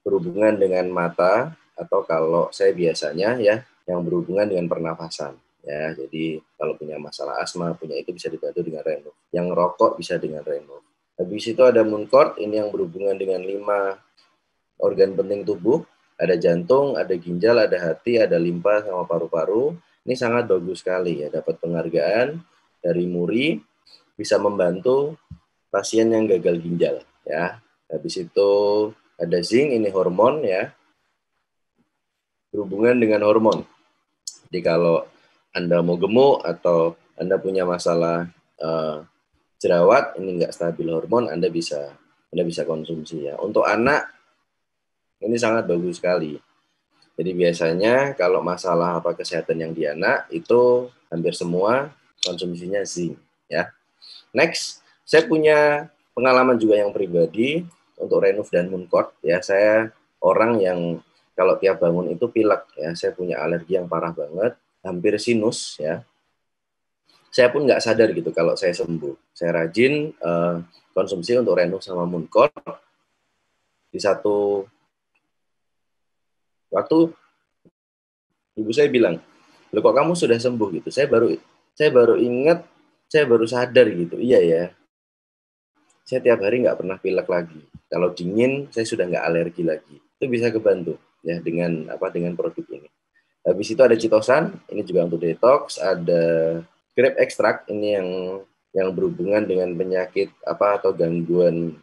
Speaker 5: berhubungan dengan mata, atau kalau saya biasanya ya yang berhubungan dengan pernafasan ya. Jadi kalau punya masalah asma, punya itu bisa dibantu dengan Renov. Yang rokok bisa dengan Renov. Habis itu ada Mooncord, ini yang berhubungan dengan 5 organ penting tubuh. Ada jantung, ada ginjal, ada hati, ada limpa sama paru-paru. Ini sangat bagus sekali ya, dapat penghargaan dari MURI, bisa membantu pasien yang gagal ginjal ya. Habis itu ada zinc, ini hormon ya, berhubungan dengan hormon. Jadi kalau Anda mau gemuk atau Anda punya masalah jerawat, ini nggak stabil hormon, Anda bisa konsumsi ya. Untuk anak ini sangat bagus sekali. Jadi biasanya kalau masalah kesehatan yang di anak itu hampir semua konsumsinya zinc ya. Next, saya punya pengalaman juga yang pribadi untuk Renov dan Mooncord ya. Saya orang yang kalau tiap bangun itu pilek ya, saya punya alergi yang parah banget, hampir sinus ya. Saya pun nggak sadar gitu kalau saya sembuh. Saya rajin konsumsi untuk Renov sama Mooncord. Di satu waktu ibu saya bilang, "Loh kok kamu sudah sembuh gitu?" Saya baru ingat, saya baru sadar gitu. Iya ya. Saya tiap hari nggak pernah pilek lagi. Kalau dingin saya sudah nggak alergi lagi. Itu bisa kebantu ya dengan produk ini. Habis itu ada Citosan, ini juga untuk detox. Ada grape extract, ini yang berhubungan dengan penyakit atau gangguan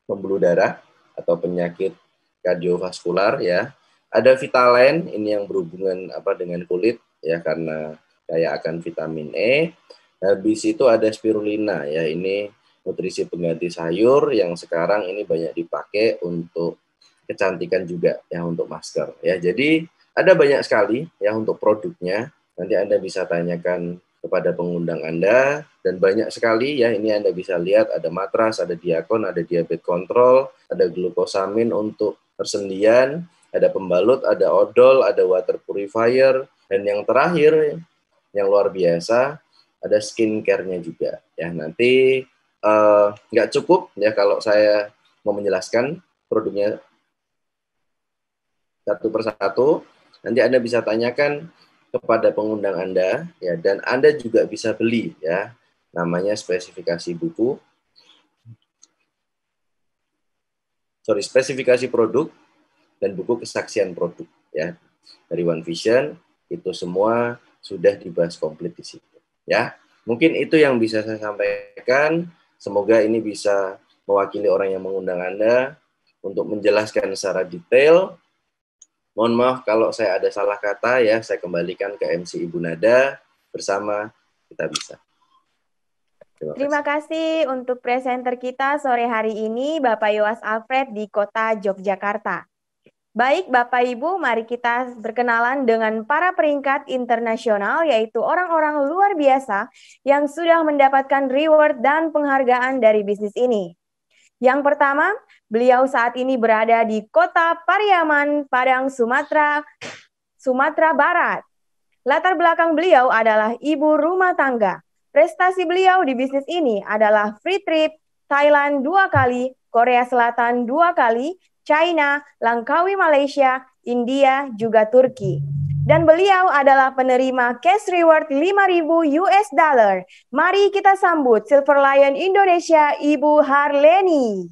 Speaker 5: pembuluh darah atau penyakit kardiovaskular ya. Ada Vitaline, ini yang berhubungan dengan kulit ya, karena kaya akan vitamin E. Habis itu ada Spirulina ya, ini nutrisi pengganti sayur yang sekarang ini banyak dipakai untuk kecantikan juga ya, untuk masker ya. Jadi ada banyak sekali ya untuk produknya. Nanti Anda bisa tanyakan kepada pengundang Anda, dan banyak sekali ya. Ini Anda bisa lihat ada matras, ada Diakon, ada diabetes control, ada glukosamin untuk persendian, ada pembalut, ada odol, ada water purifier, dan yang terakhir yang luar biasa ada skincare-nya juga ya. Nanti nggak cukup ya kalau saya mau menjelaskan produknya satu persatu. Nanti Anda bisa tanyakan kepada pengundang Anda ya, dan Anda juga bisa beli ya, namanya spesifikasi produk dan buku kesaksian produk ya dari One Vision. Itu semua sudah dibahas komplit di situ ya. Mungkin itu yang bisa saya sampaikan. Semoga ini bisa mewakili orang yang mengundang Anda untuk menjelaskan secara detail. Mohon maaf kalau saya ada salah kata ya, saya kembalikan ke MC Ibu Nada, bersama kita bisa.
Speaker 4: Terima kasih untuk presenter kita sore hari ini, Bapak Yowas Alfred di Kota Yogyakarta. Baik Bapak Ibu, mari kita berkenalan dengan para peringkat internasional, yaitu orang-orang luar biasa yang sudah mendapatkan reward dan penghargaan dari bisnis ini. Yang pertama, beliau saat ini berada di Kota Pariaman, Padang, Sumatera Barat. Latar belakang beliau adalah ibu rumah tangga. Prestasi beliau di bisnis ini adalah free trip, Thailand 2 kali, Korea Selatan 2 kali, China, Langkawi Malaysia, India, juga Turki. Dan beliau adalah penerima cash reward 5.000 US dollar. Mari kita sambut Silver Lion Indonesia, Ibu Harleni.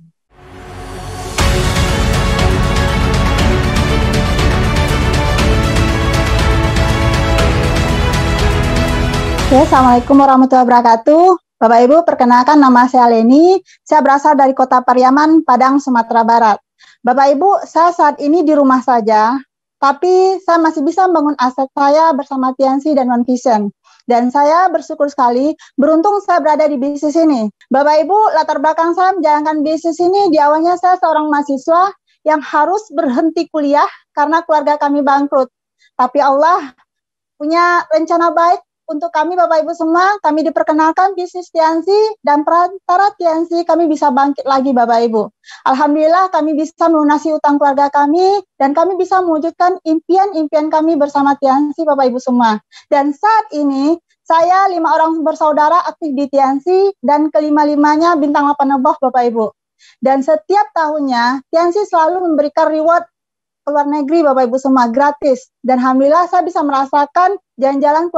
Speaker 15: Assalamualaikum warahmatullahi wabarakatuh. Bapak Ibu, perkenalkan nama saya Leni. Saya berasal dari Kota Pariaman, Padang, Sumatera Barat. Bapak Ibu, saya saat ini di rumah saja, Tapi saya masih bisa membangun aset saya bersama Tiansi dan One Vision. Dan saya bersyukur sekali, beruntung saya berada di bisnis ini. Bapak Ibu, latar belakang saya menjalankan bisnis ini, di awalnya saya seorang mahasiswa yang harus berhenti kuliah karena keluarga kami bangkrut. Tapi Allah punya rencana baik untuk kami Bapak Ibu semua. Kami diperkenalkan bisnis Tiansi dan perantara Tiansi kami bisa bangkit lagi Bapak Ibu. Alhamdulillah kami bisa melunasi utang keluarga kami dan kami bisa mewujudkan impian-impian kami bersama Tiansi Bapak Ibu semua. Dan saat ini saya 5 orang bersaudara aktif di Tiansi dan kelima-limanya bintang 8 neboh Bapak Ibu. Dan setiap tahunnya Tiansi selalu memberikan reward ke luar negeri Bapak Ibu semua gratis. Dan alhamdulillah saya bisa merasakan jalan-jalan ke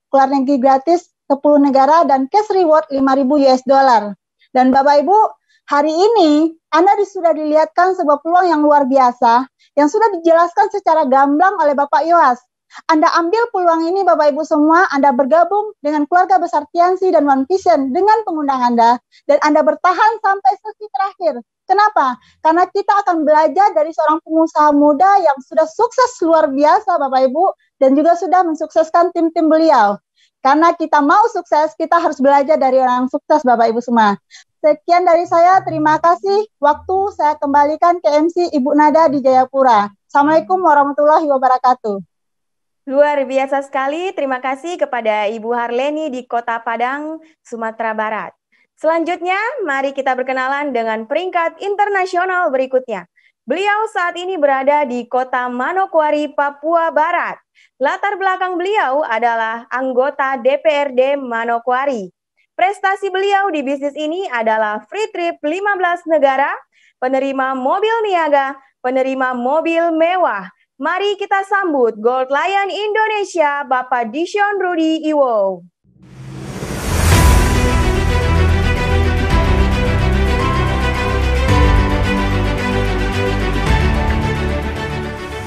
Speaker 15: luar negeri gratis 10 negara dan cash reward 5.000 US dollar. Dan Bapak Ibu, hari ini Anda sudah dilihatkan sebuah peluang yang luar biasa yang sudah dijelaskan secara gamblang oleh Bapak Yohas. Anda ambil peluang ini Bapak Ibu semua, Anda bergabung dengan keluarga besar Tiansi dan One Vision dengan pengundang Anda dan Anda bertahan sampai sesi terakhir. Kenapa? Karena kita akan belajar dari seorang pengusaha muda yang sudah sukses luar biasa Bapak Ibu dan juga sudah mensukseskan tim-tim beliau. Karena kita mau sukses, kita harus belajar dari orang sukses Bapak Ibu semua. Sekian dari saya, terima kasih. Waktu saya kembalikan ke MC Ibu Nada di Jayapura. Assalamualaikum warahmatullahi wabarakatuh.
Speaker 4: Luar biasa sekali, terima kasih kepada Ibu Harleni di Kota Padang, Sumatera Barat. Selanjutnya, mari kita berkenalan dengan peringkat internasional berikutnya. Beliau saat ini berada di Kota Manokwari, Papua Barat. Latar belakang beliau adalah anggota DPRD Manokwari. Prestasi beliau di bisnis ini adalah free trip 15 negara, penerima mobil niaga, penerima mobil mewah. Mari kita sambut Gold Lion Indonesia, Bapak Dishon Rudy Iwo.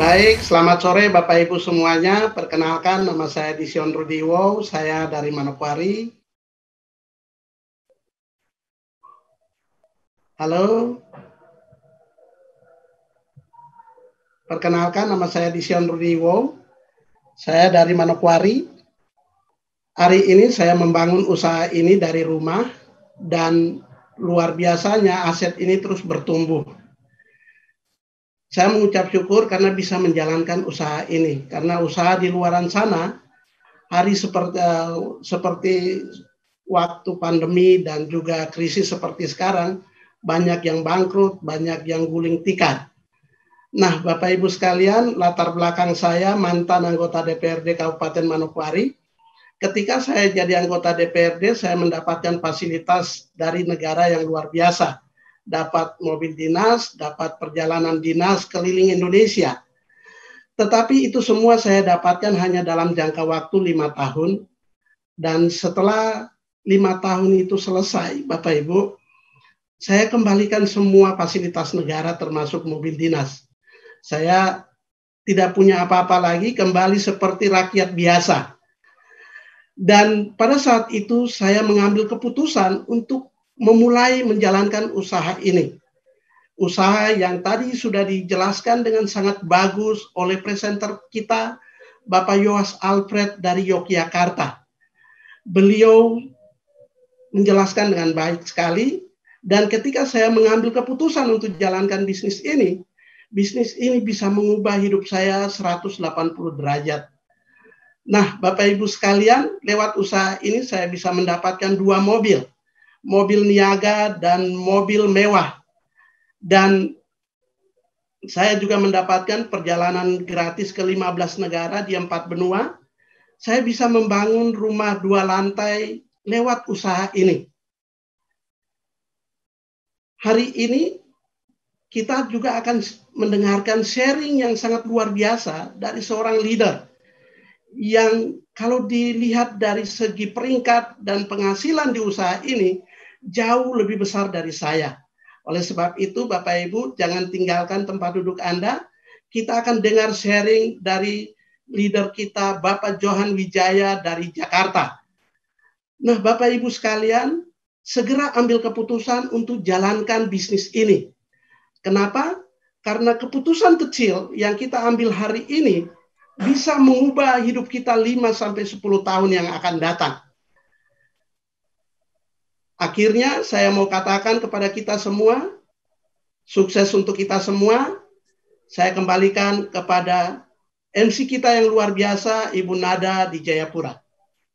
Speaker 16: Baik, selamat sore Bapak Ibu semuanya. Perkenalkan, nama saya Dishon Rudy Iwo, saya dari Manokwari. Halo. Perkenalkan, nama saya Dishon Rudy Iwo, saya dari Manokwari. Hari ini saya membangun usaha ini dari rumah dan luar biasanya aset ini terus bertumbuh. Saya mengucap syukur karena bisa menjalankan usaha ini. Karena usaha di luaran sana, hari seperti waktu pandemi dan juga krisis seperti sekarang, banyak yang bangkrut, banyak yang guling tikar. Nah, Bapak Ibu sekalian, latar belakang saya mantan anggota DPRD Kabupaten Manokwari. Ketika saya jadi anggota DPRD, saya mendapatkan fasilitas dari negara yang luar biasa. Dapat mobil dinas, dapat perjalanan dinas keliling Indonesia. Tetapi itu semua saya dapatkan hanya dalam jangka waktu 5 tahun. Dan setelah 5 tahun itu selesai, Bapak Ibu, saya kembalikan semua fasilitas negara termasuk mobil dinas. Saya tidak punya apa-apa lagi, kembali seperti rakyat biasa. Dan pada saat itu saya mengambil keputusan untuk memulai menjalankan usaha ini. Usaha yang tadi sudah dijelaskan dengan sangat bagus oleh presenter kita, Bapak Yohas Alfred dari Yogyakarta. Beliau menjelaskan dengan baik sekali, dan ketika saya mengambil keputusan untuk jalankan bisnis ini bisa mengubah hidup saya 180 derajat. Nah, Bapak Ibu sekalian, lewat usaha ini saya bisa mendapatkan 2 mobil. Mobil niaga dan mobil mewah. Dan saya juga mendapatkan perjalanan gratis ke 15 negara di 4 benua. Saya bisa membangun rumah 2 lantai lewat usaha ini. Hari ini kita juga akan mendengarkan sharing yang sangat luar biasa dari seorang leader yang kalau dilihat dari segi peringkat dan penghasilan di usaha ini jauh lebih besar dari saya. Oleh sebab itu, Bapak Ibu, jangan tinggalkan tempat duduk Anda. Kita akan dengar sharing dari leader kita, Bapak Johan Wijaya dari Jakarta. Nah, Bapak Ibu sekalian, segera ambil keputusan untuk jalankan bisnis ini. Kenapa? Karena keputusan kecil yang kita ambil hari ini bisa mengubah hidup kita 5-10 tahun yang akan datang. Akhirnya saya mau katakan kepada kita semua, sukses untuk kita semua. Saya kembalikan kepada MC kita yang luar biasa, Ibu Nada di Jayapura.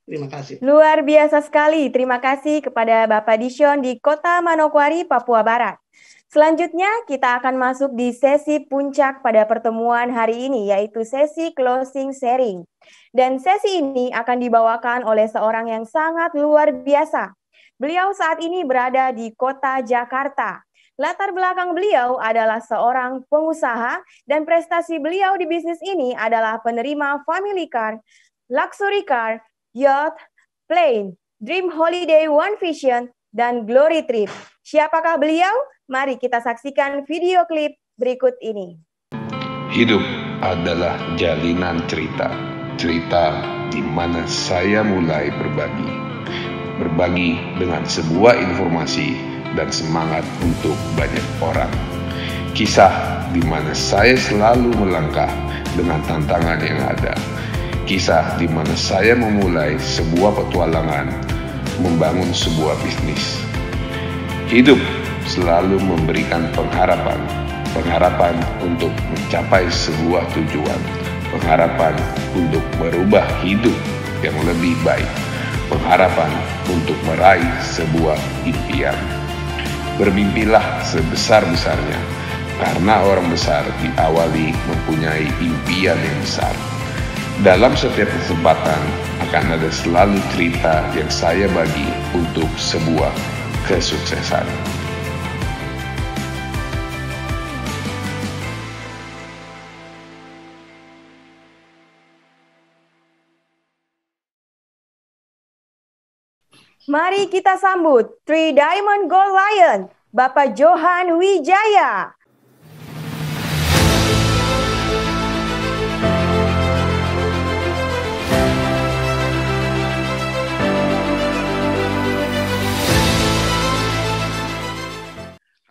Speaker 16: Terima kasih.
Speaker 4: Luar biasa sekali. Terima kasih kepada Bapak Dishon di Kota Manokwari, Papua Barat. Selanjutnya kita akan masuk di sesi puncak pada pertemuan hari ini, yaitu sesi closing sharing. Dan sesi ini akan dibawakan oleh seorang yang sangat luar biasa. Beliau saat ini berada di kota Jakarta. Latar belakang beliau adalah seorang pengusaha dan prestasi beliau di bisnis ini adalah penerima family car, luxury car, yacht, plane, dream holiday, One Vision, dan glory trip. Siapakah beliau? Mari kita saksikan video klip berikut ini.
Speaker 17: Hidup adalah jalinan cerita. Cerita di mana saya mulai berbagi. Berbagi dengan sebuah informasi dan semangat untuk banyak orang. Kisah di mana saya selalu melangkah dengan tantangan yang ada. Kisah di mana saya memulai sebuah petualangan, membangun sebuah bisnis. Hidup selalu memberikan pengharapan. Pengharapan untuk mencapai sebuah tujuan. Pengharapan untuk merubah hidup yang lebih baik. Pengharapan untuk meraih sebuah impian. Bermimpilah sebesar-besarnya, karena orang besar diawali mempunyai impian yang besar. Dalam setiap kesempatan akan ada selalu cerita yang saya bagi untuk sebuah kesuksesan.
Speaker 4: Mari kita sambut Three Diamond Gold Lion, Bapak Johan Wijaya.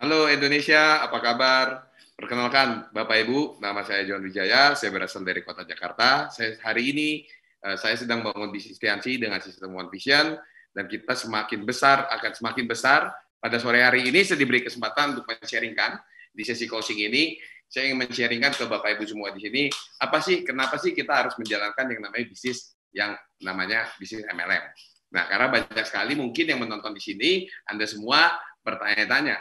Speaker 18: Halo Indonesia, apa kabar? Perkenalkan Bapak Ibu, nama saya Johan Wijaya, saya berasal dari kota Jakarta. Hari ini saya sedang bangun bisnis Tiansi dengan sistem One Vision, dan kita semakin besar, akan semakin besar. Pada sore hari ini saya diberi kesempatan untuk men-sharingkan di sesi closing ini. Saya ingin men-sharingkan ke Bapak Ibu semua di sini, kenapa sih kita harus menjalankan yang namanya bisnis yang namanya bisnis MLM. Nah, karena banyak sekali mungkin yang menonton di sini, Anda semua bertanya-tanya,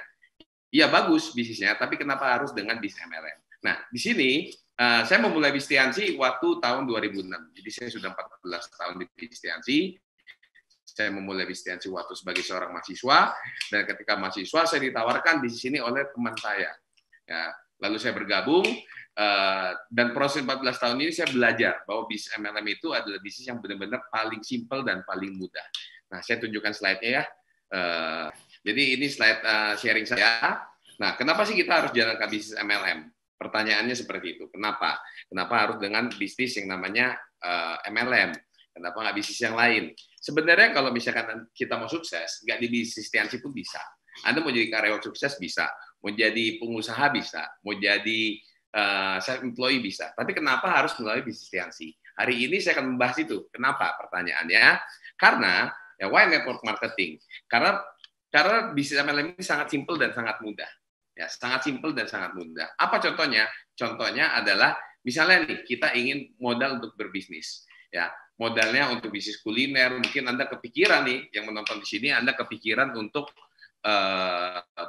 Speaker 18: iya bagus bisnisnya, tapi kenapa harus dengan bisnis MLM? Nah, di sini saya memulai bisnis Tiansi waktu tahun 2006. Jadi saya sudah 14 tahun di bisnis Tiansi. Saya memulai bisnis Tiansi waktu sebagai seorang mahasiswa, dan ketika mahasiswa saya ditawarkan di sini oleh teman saya. Ya, lalu saya bergabung, dan proses 14 tahun ini saya belajar bahwa bisnis MLM itu adalah bisnis yang benar-benar paling simpel dan paling mudah. Nah, saya tunjukkan slide-nya ya. Jadi ini slide sharing saya. Nah, kenapa sih kita harus jalankan bisnis MLM? Pertanyaannya seperti itu. Kenapa? Kenapa harus dengan bisnis yang namanya MLM? Kenapa nggak bisnis yang lain? Sebenarnya kalau misalkan kita mau sukses, nggak di bisnis Tiansi pun bisa. Anda mau jadi karyawan sukses bisa, mau jadi pengusaha bisa, mau jadi self-employee bisa. Tapi kenapa harus melalui bisnis Tiansi? Hari ini saya akan membahas itu. Kenapa? Pertanyaannya, karena ya why network marketing? Karena bisnis MLM ini sangat simpel dan sangat mudah. Ya, sangat simpel dan sangat mudah. Apa contohnya? Contohnya adalah misalnya nih, kita ingin modal untuk berbisnis. Ya, modalnya untuk bisnis kuliner, mungkin Anda kepikiran nih, yang menonton di sini, Anda kepikiran untuk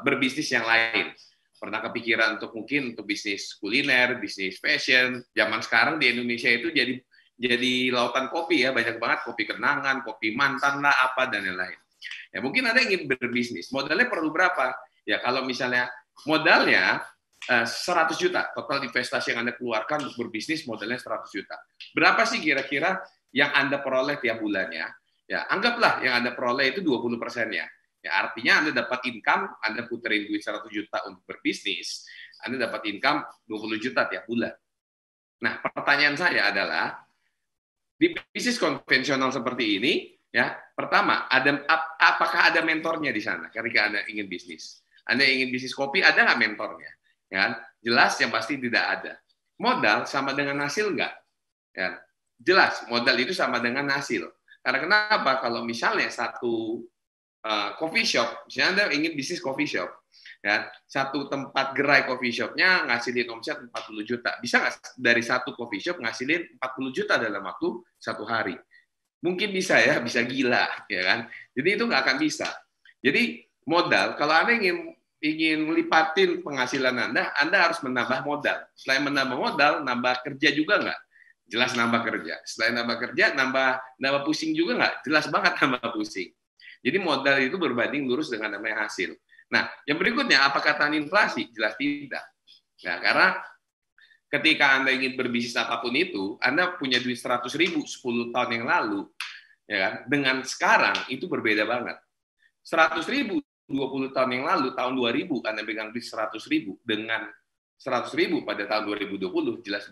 Speaker 18: berbisnis yang lain. Pernah kepikiran untuk mungkin untuk bisnis kuliner, bisnis fashion. Zaman sekarang di Indonesia itu jadi lautan kopi ya, banyak banget kopi kenangan, kopi mantan lah, apa dan lain-lain. Ya mungkin Anda ingin berbisnis, modalnya perlu berapa? Ya kalau misalnya modalnya 100 juta, total investasi yang Anda keluarkan untuk berbisnis modalnya 100 juta. Berapa sih kira-kira yang Anda peroleh tiap bulannya? Ya, anggaplah yang Anda peroleh itu 20%-nya. Ya, artinya Anda dapat income, Anda puterin duit 100 juta untuk berbisnis, Anda dapat income 20 juta tiap bulan. Nah, pertanyaan saya adalah, di bisnis konvensional seperti ini, ya, pertama, apakah ada mentornya di sana ketika Anda ingin bisnis? Anda ingin bisnis kopi, ada nggak mentornya? Ya, jelas yang pasti tidak ada. Modal sama dengan hasil nggak? Ya, jelas modal itu sama dengan hasil. Karena kenapa? Kalau misalnya satu coffee shop, misalnya Anda ingin bisnis coffee shop, ya, satu tempat gerai coffee shopnya ngasilin omset 40 juta. Bisa nggak dari satu coffee shop ngasilin 40 juta dalam waktu satu hari? Mungkin bisa ya, bisa gila, ya kan? Jadi itu nggak akan bisa. Jadi modal, kalau Anda ingin melipatin penghasilan Anda harus menambah modal. Selain menambah modal, nambah kerja juga nggak? Jelas nambah kerja. Selain nambah kerja, nambah pusing juga nggak? Jelas banget nambah pusing. Jadi modal itu berbanding lurus dengan namanya hasil. Nah, yang berikutnya, apakah tahan inflasi? Jelas tidak. Nah, karena ketika Anda ingin berbisnis apapun itu, Anda punya duit 100.000 10 tahun yang lalu, ya kan? Dengan sekarang itu berbeda banget. 100.000 20 tahun yang lalu, tahun 2000, Anda pegang duit 100.000 dengan 100.000 pada tahun 2020 jelas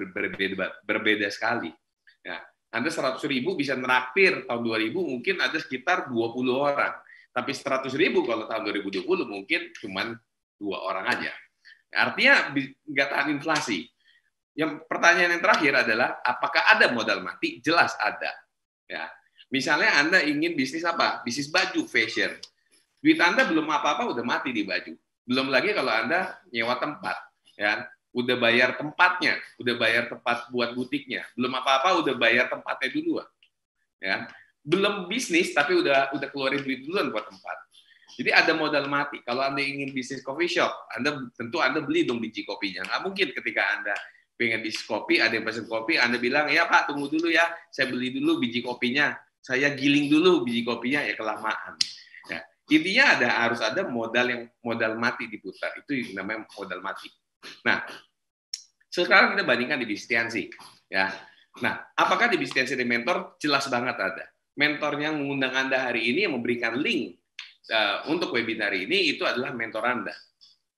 Speaker 18: berbeda sekali. Ya, Anda 100.000 bisa neraktir tahun 2000 mungkin ada sekitar 20 orang, tapi 100.000 kalau tahun 2020 mungkin cuma 2 orang aja. Artinya nggak tahan inflasi. Yang pertanyaan yang terakhir adalah apakah ada modal mati? Jelas ada. Ya, misalnya Anda ingin bisnis apa? Bisnis baju fashion. Duit Anda belum apa-apa udah mati di baju. Belum lagi kalau Anda nyewa tempat. Ya, udah bayar tempatnya, udah bayar tempat buat butiknya, belum apa-apa udah bayar tempatnya duluan, ya, belum bisnis tapi udah keluarin duit duluan buat tempat. Jadi ada modal mati. Kalau Anda ingin bisnis coffee shop, tentu Anda beli dong biji kopinya. Nggak mungkin ketika Anda pengen bisnis kopi, ada yang pesen kopi, Anda bilang, ya Pak tunggu dulu ya, saya beli dulu biji kopinya, saya giling dulu biji kopinya, ya kelamaan. Ya, intinya harus ada modal mati diputar. Itu yang namanya modal mati. Nah, sekarang kita bandingkan di Bistiansi, ya. Nah, apakah di Bistiansi ada mentor? Jelas banget ada. Mentornya yang mengundang Anda hari ini, yang memberikan link untuk webinar ini, itu adalah mentor Anda.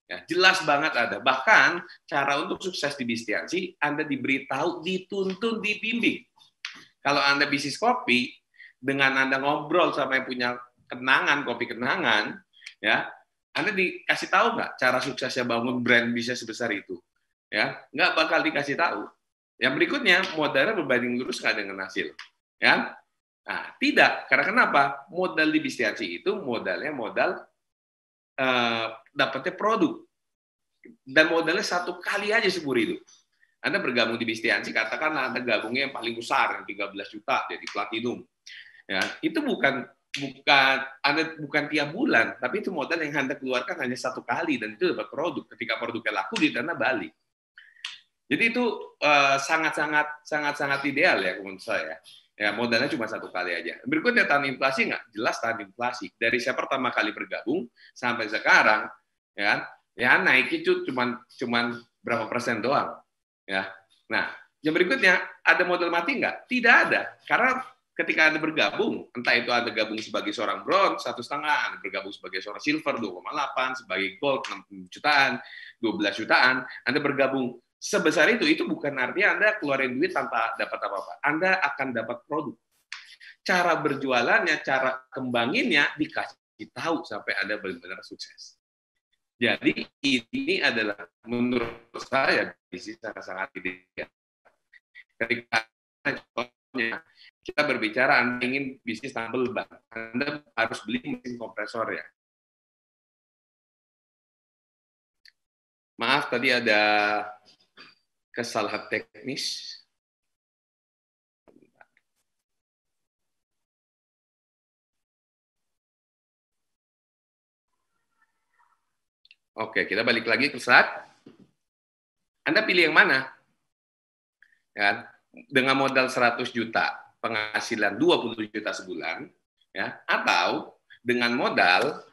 Speaker 18: Ya, jelas banget ada. Bahkan, cara untuk sukses di Bistiansi, Anda diberitahu, dituntun, dibimbing. Kalau Anda bisnis kopi, dengan Anda ngobrol sama yang punya kenangan, kopi kenangan, ya, Anda dikasih tahu nggak cara suksesnya bangun brand bisa sebesar itu? Ya, nggak bakal dikasih tahu. Yang berikutnya, modalnya berbanding lurus nggak dengan hasil. Ya, nah, tidak. Karena kenapa? Modal di Bistiansi itu modalnya dapatnya produk. Dan modalnya satu kali aja seumur hidup. Anda bergabung di Bistiansi, katakanlah Anda gabungnya yang paling besar, yang 13 juta, jadi platinum. Ya, itu bukan tiap bulan, tapi itu modal yang Anda keluarkan hanya satu kali dan itu dapat produk. Ketika produknya laku, di Anda balik. Jadi itu sangat-sangat ideal ya menurut saya. Ya, modalnya cuma satu kali aja. Berikutnya tahan inflasi nggak? Jelas tahan inflasi. Dari saya pertama kali bergabung sampai sekarang, ya naik itu cuma berapa persen doang. Ya. Nah, yang berikutnya ada modal mati nggak? Tidak ada, karena ketika Anda bergabung, entah itu Anda gabung sebagai seorang bronze 1,5, Anda bergabung sebagai seorang silver 2,8, sebagai gold 6 jutaan, 12 jutaan, Anda bergabung sebesar itu bukan artinya Anda keluarin duit tanpa dapat apa-apa. Anda akan dapat produk. Cara berjualannya, cara kembanginnya dikasih tahu sampai Anda benar-benar sukses. Jadi ini adalah menurut saya bisnis sangat ideal. Ketika kita berbicara Anda ingin bisnis tambal ban, Anda harus beli mesin kompresor ya. Maaf tadi ada kesalahan teknis. Oke, kita balik lagi ke slide. Anda pilih yang mana? Ya, dengan modal 100 juta, penghasilan 20 juta sebulan, ya, atau dengan modal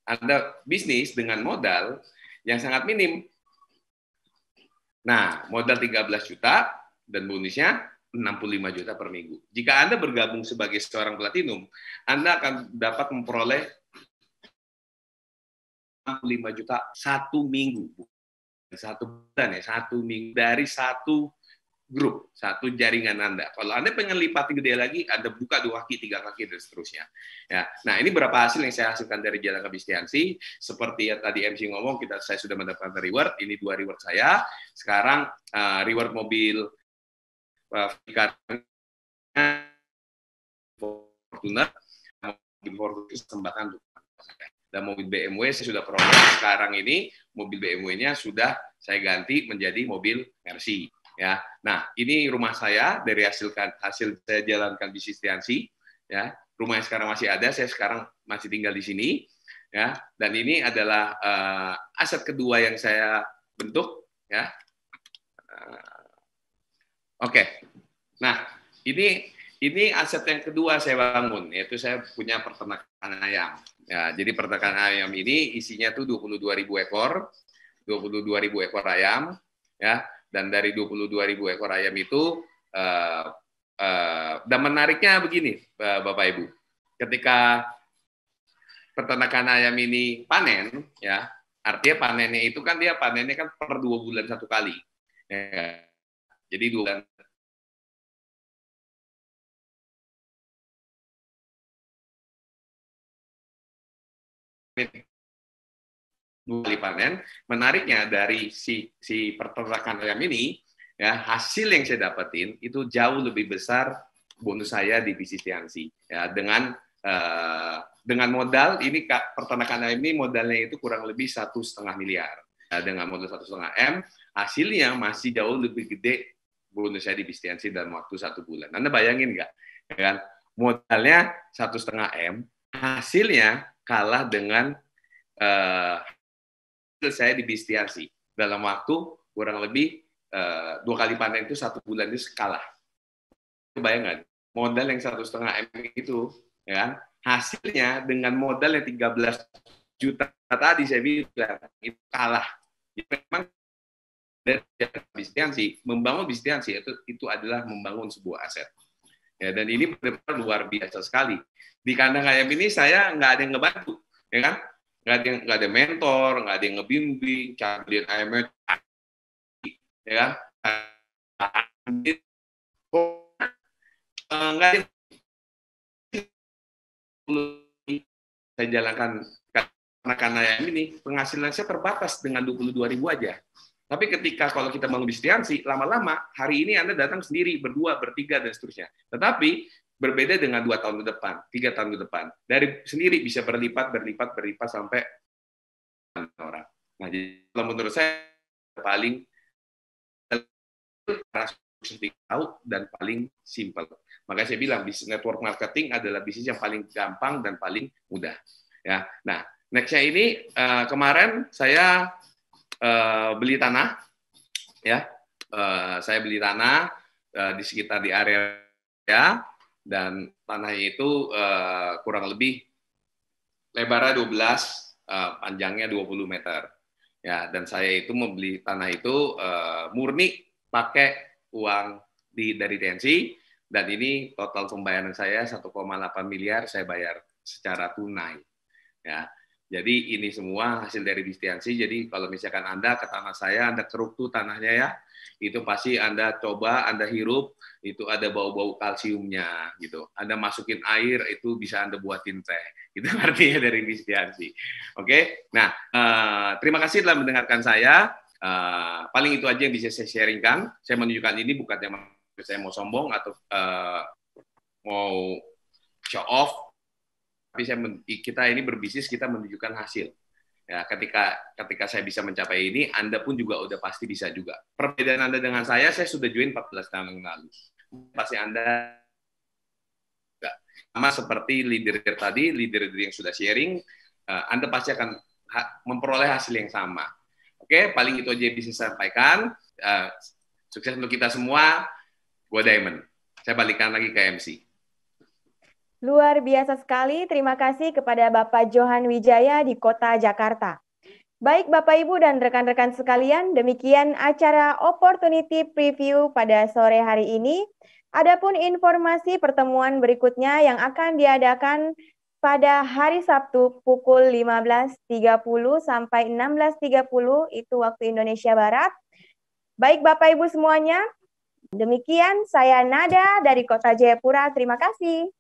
Speaker 18: Anda bisnis dengan modal yang sangat minim. Nah, modal 13 juta dan bonusnya 65 juta per minggu. Jika Anda bergabung sebagai seorang platinum, Anda akan dapat memperoleh 65 juta satu minggu. Satu bulan ya, satu minggu dari satu grup, satu jaringan Anda. Kalau Anda pengen lipat gede lagi, Anda buka 2 kaki, 3 kaki, dan seterusnya. Ya. Nah, ini berapa hasil yang saya hasilkan dari Jalan Bistiansi. Seperti yang tadi MC ngomong, saya sudah mendapatkan reward. Ini 2 reward saya. Sekarang reward mobil Fortuner, mobil Fortuner kesempatan untuk saya. Dan mobil BMW saya sudah peroleh. Sekarang ini mobil BMW-nya sudah saya ganti menjadi mobil Mercy. Ya, nah ini rumah saya dari hasil saya jalankan bisnis Bistiansi. Ya, rumah yang sekarang masih ada, saya sekarang masih tinggal di sini. Ya, dan ini adalah aset kedua yang saya bentuk. Ya, oke. Nah, ini aset yang kedua saya bangun, yaitu saya punya peternakan ayam. Ya, jadi peternakan ayam ini isinya tuh 22.000 ekor, 22.000 ekor ayam. Ya. Dan dari 22.000 ekor ayam itu, dan menariknya begini, Bapak Ibu, ketika peternakan ayam ini panen, ya, artinya panennya itu kan dia panennya kan per 2 bulan 1 kali, ya. Jadi 2 bulan. Kali panen. Menariknya dari si peternakan ayam ini, ya, hasil yang saya dapetin itu jauh lebih besar bonus saya di bisnis Bistiansi. Ya, dengan modal ini peternakan ayam ini modalnya itu kurang lebih 1,5 miliar. Ya, dengan modal 1,5 M, hasilnya masih jauh lebih gede bonus saya di Bistiansi dalam waktu 1 bulan. Anda bayangin nggak? Ya kan? Modalnya 1,5 M, hasilnya kalah dengan saya di Bistiansi dalam waktu kurang lebih 2 kali panen itu 1 bulan itu kalah. Bayangkan modal yang 1,5 M itu, ya kan, hasilnya dengan modal yang 13 juta tadi saya bilang itu kalah. Jadi memang dari Bistiansi, membangun Bistiansi itu adalah membangun sebuah aset. Ya, dan ini benar-benar luar biasa sekali. Di kandang ayam ini saya nggak ada yang ngebantu, ya kan? Nggak ada mentor, nggak ada yang ngebimbing, cara beliin ayamnya, ya kan? Nggak ada. Saya jalankan peternakan ayam ini, penghasilan saya terbatas dengan 22.000 aja. Tapi ketika kalau kita bangun Bistiansi, lama-lama hari ini Anda datang sendiri, berdua, bertiga, dan seterusnya. Tetapi berbeda dengan 2 tahun ke depan, 3 tahun ke depan. Dari sendiri bisa berlipat sampai orang. Nah, jadi kalau menurut saya paling tahu dan paling simpel. Makanya saya bilang bisnis network marketing adalah bisnis yang paling gampang dan paling mudah. Ya, nah next-nya ini kemarin saya beli tanah, ya, saya beli tanah di sekitar di area ya. Dan tanahnya itu kurang lebih lebarnya 12, panjangnya 20 meter. Ya, dan saya itu membeli tanah itu murni pakai uang dari TNC, dan ini total pembayaran saya 1,8 miliar saya bayar secara tunai. Ya. Jadi ini semua hasil dari Bistiansi. Jadi kalau misalkan Anda ke tanah saya, Anda keruk tuh tanahnya ya, itu pasti Anda coba, Anda hirup, itu ada bau-bau kalsiumnya gitu. Anda masukin air, itu bisa Anda buatin teh. Itu artinya dari Bistiansi. Oke, nah terima kasih telah mendengarkan saya. Paling itu aja yang bisa saya sharingkan. Saya menunjukkan ini bukannya saya mau sombong atau mau show off. Tapi kita ini berbisnis, kita menunjukkan hasil. Ya, ketika saya bisa mencapai ini, Anda pun juga udah pasti bisa juga. Perbedaan Anda dengan saya sudah join 14 tahun yang lalu. Pasti Anda sama seperti leader tadi, leader yang sudah sharing, Anda pasti akan memperoleh hasil yang sama. Oke, paling itu aja yang bisa saya sampaikan. Sukses untuk kita semua. Gue Diamond. Saya balikan lagi ke MC.
Speaker 4: Luar biasa sekali, terima kasih kepada Bapak Johan Wijaya di Kota Jakarta. Baik Bapak Ibu dan rekan-rekan sekalian, demikian acara Opportunity Preview pada sore hari ini. Adapun informasi pertemuan berikutnya yang akan diadakan pada hari Sabtu pukul 15.30 sampai 16.30 itu waktu Indonesia Barat. Baik Bapak Ibu semuanya, Demikian saya Nada dari Kota Jayapura. Terima kasih.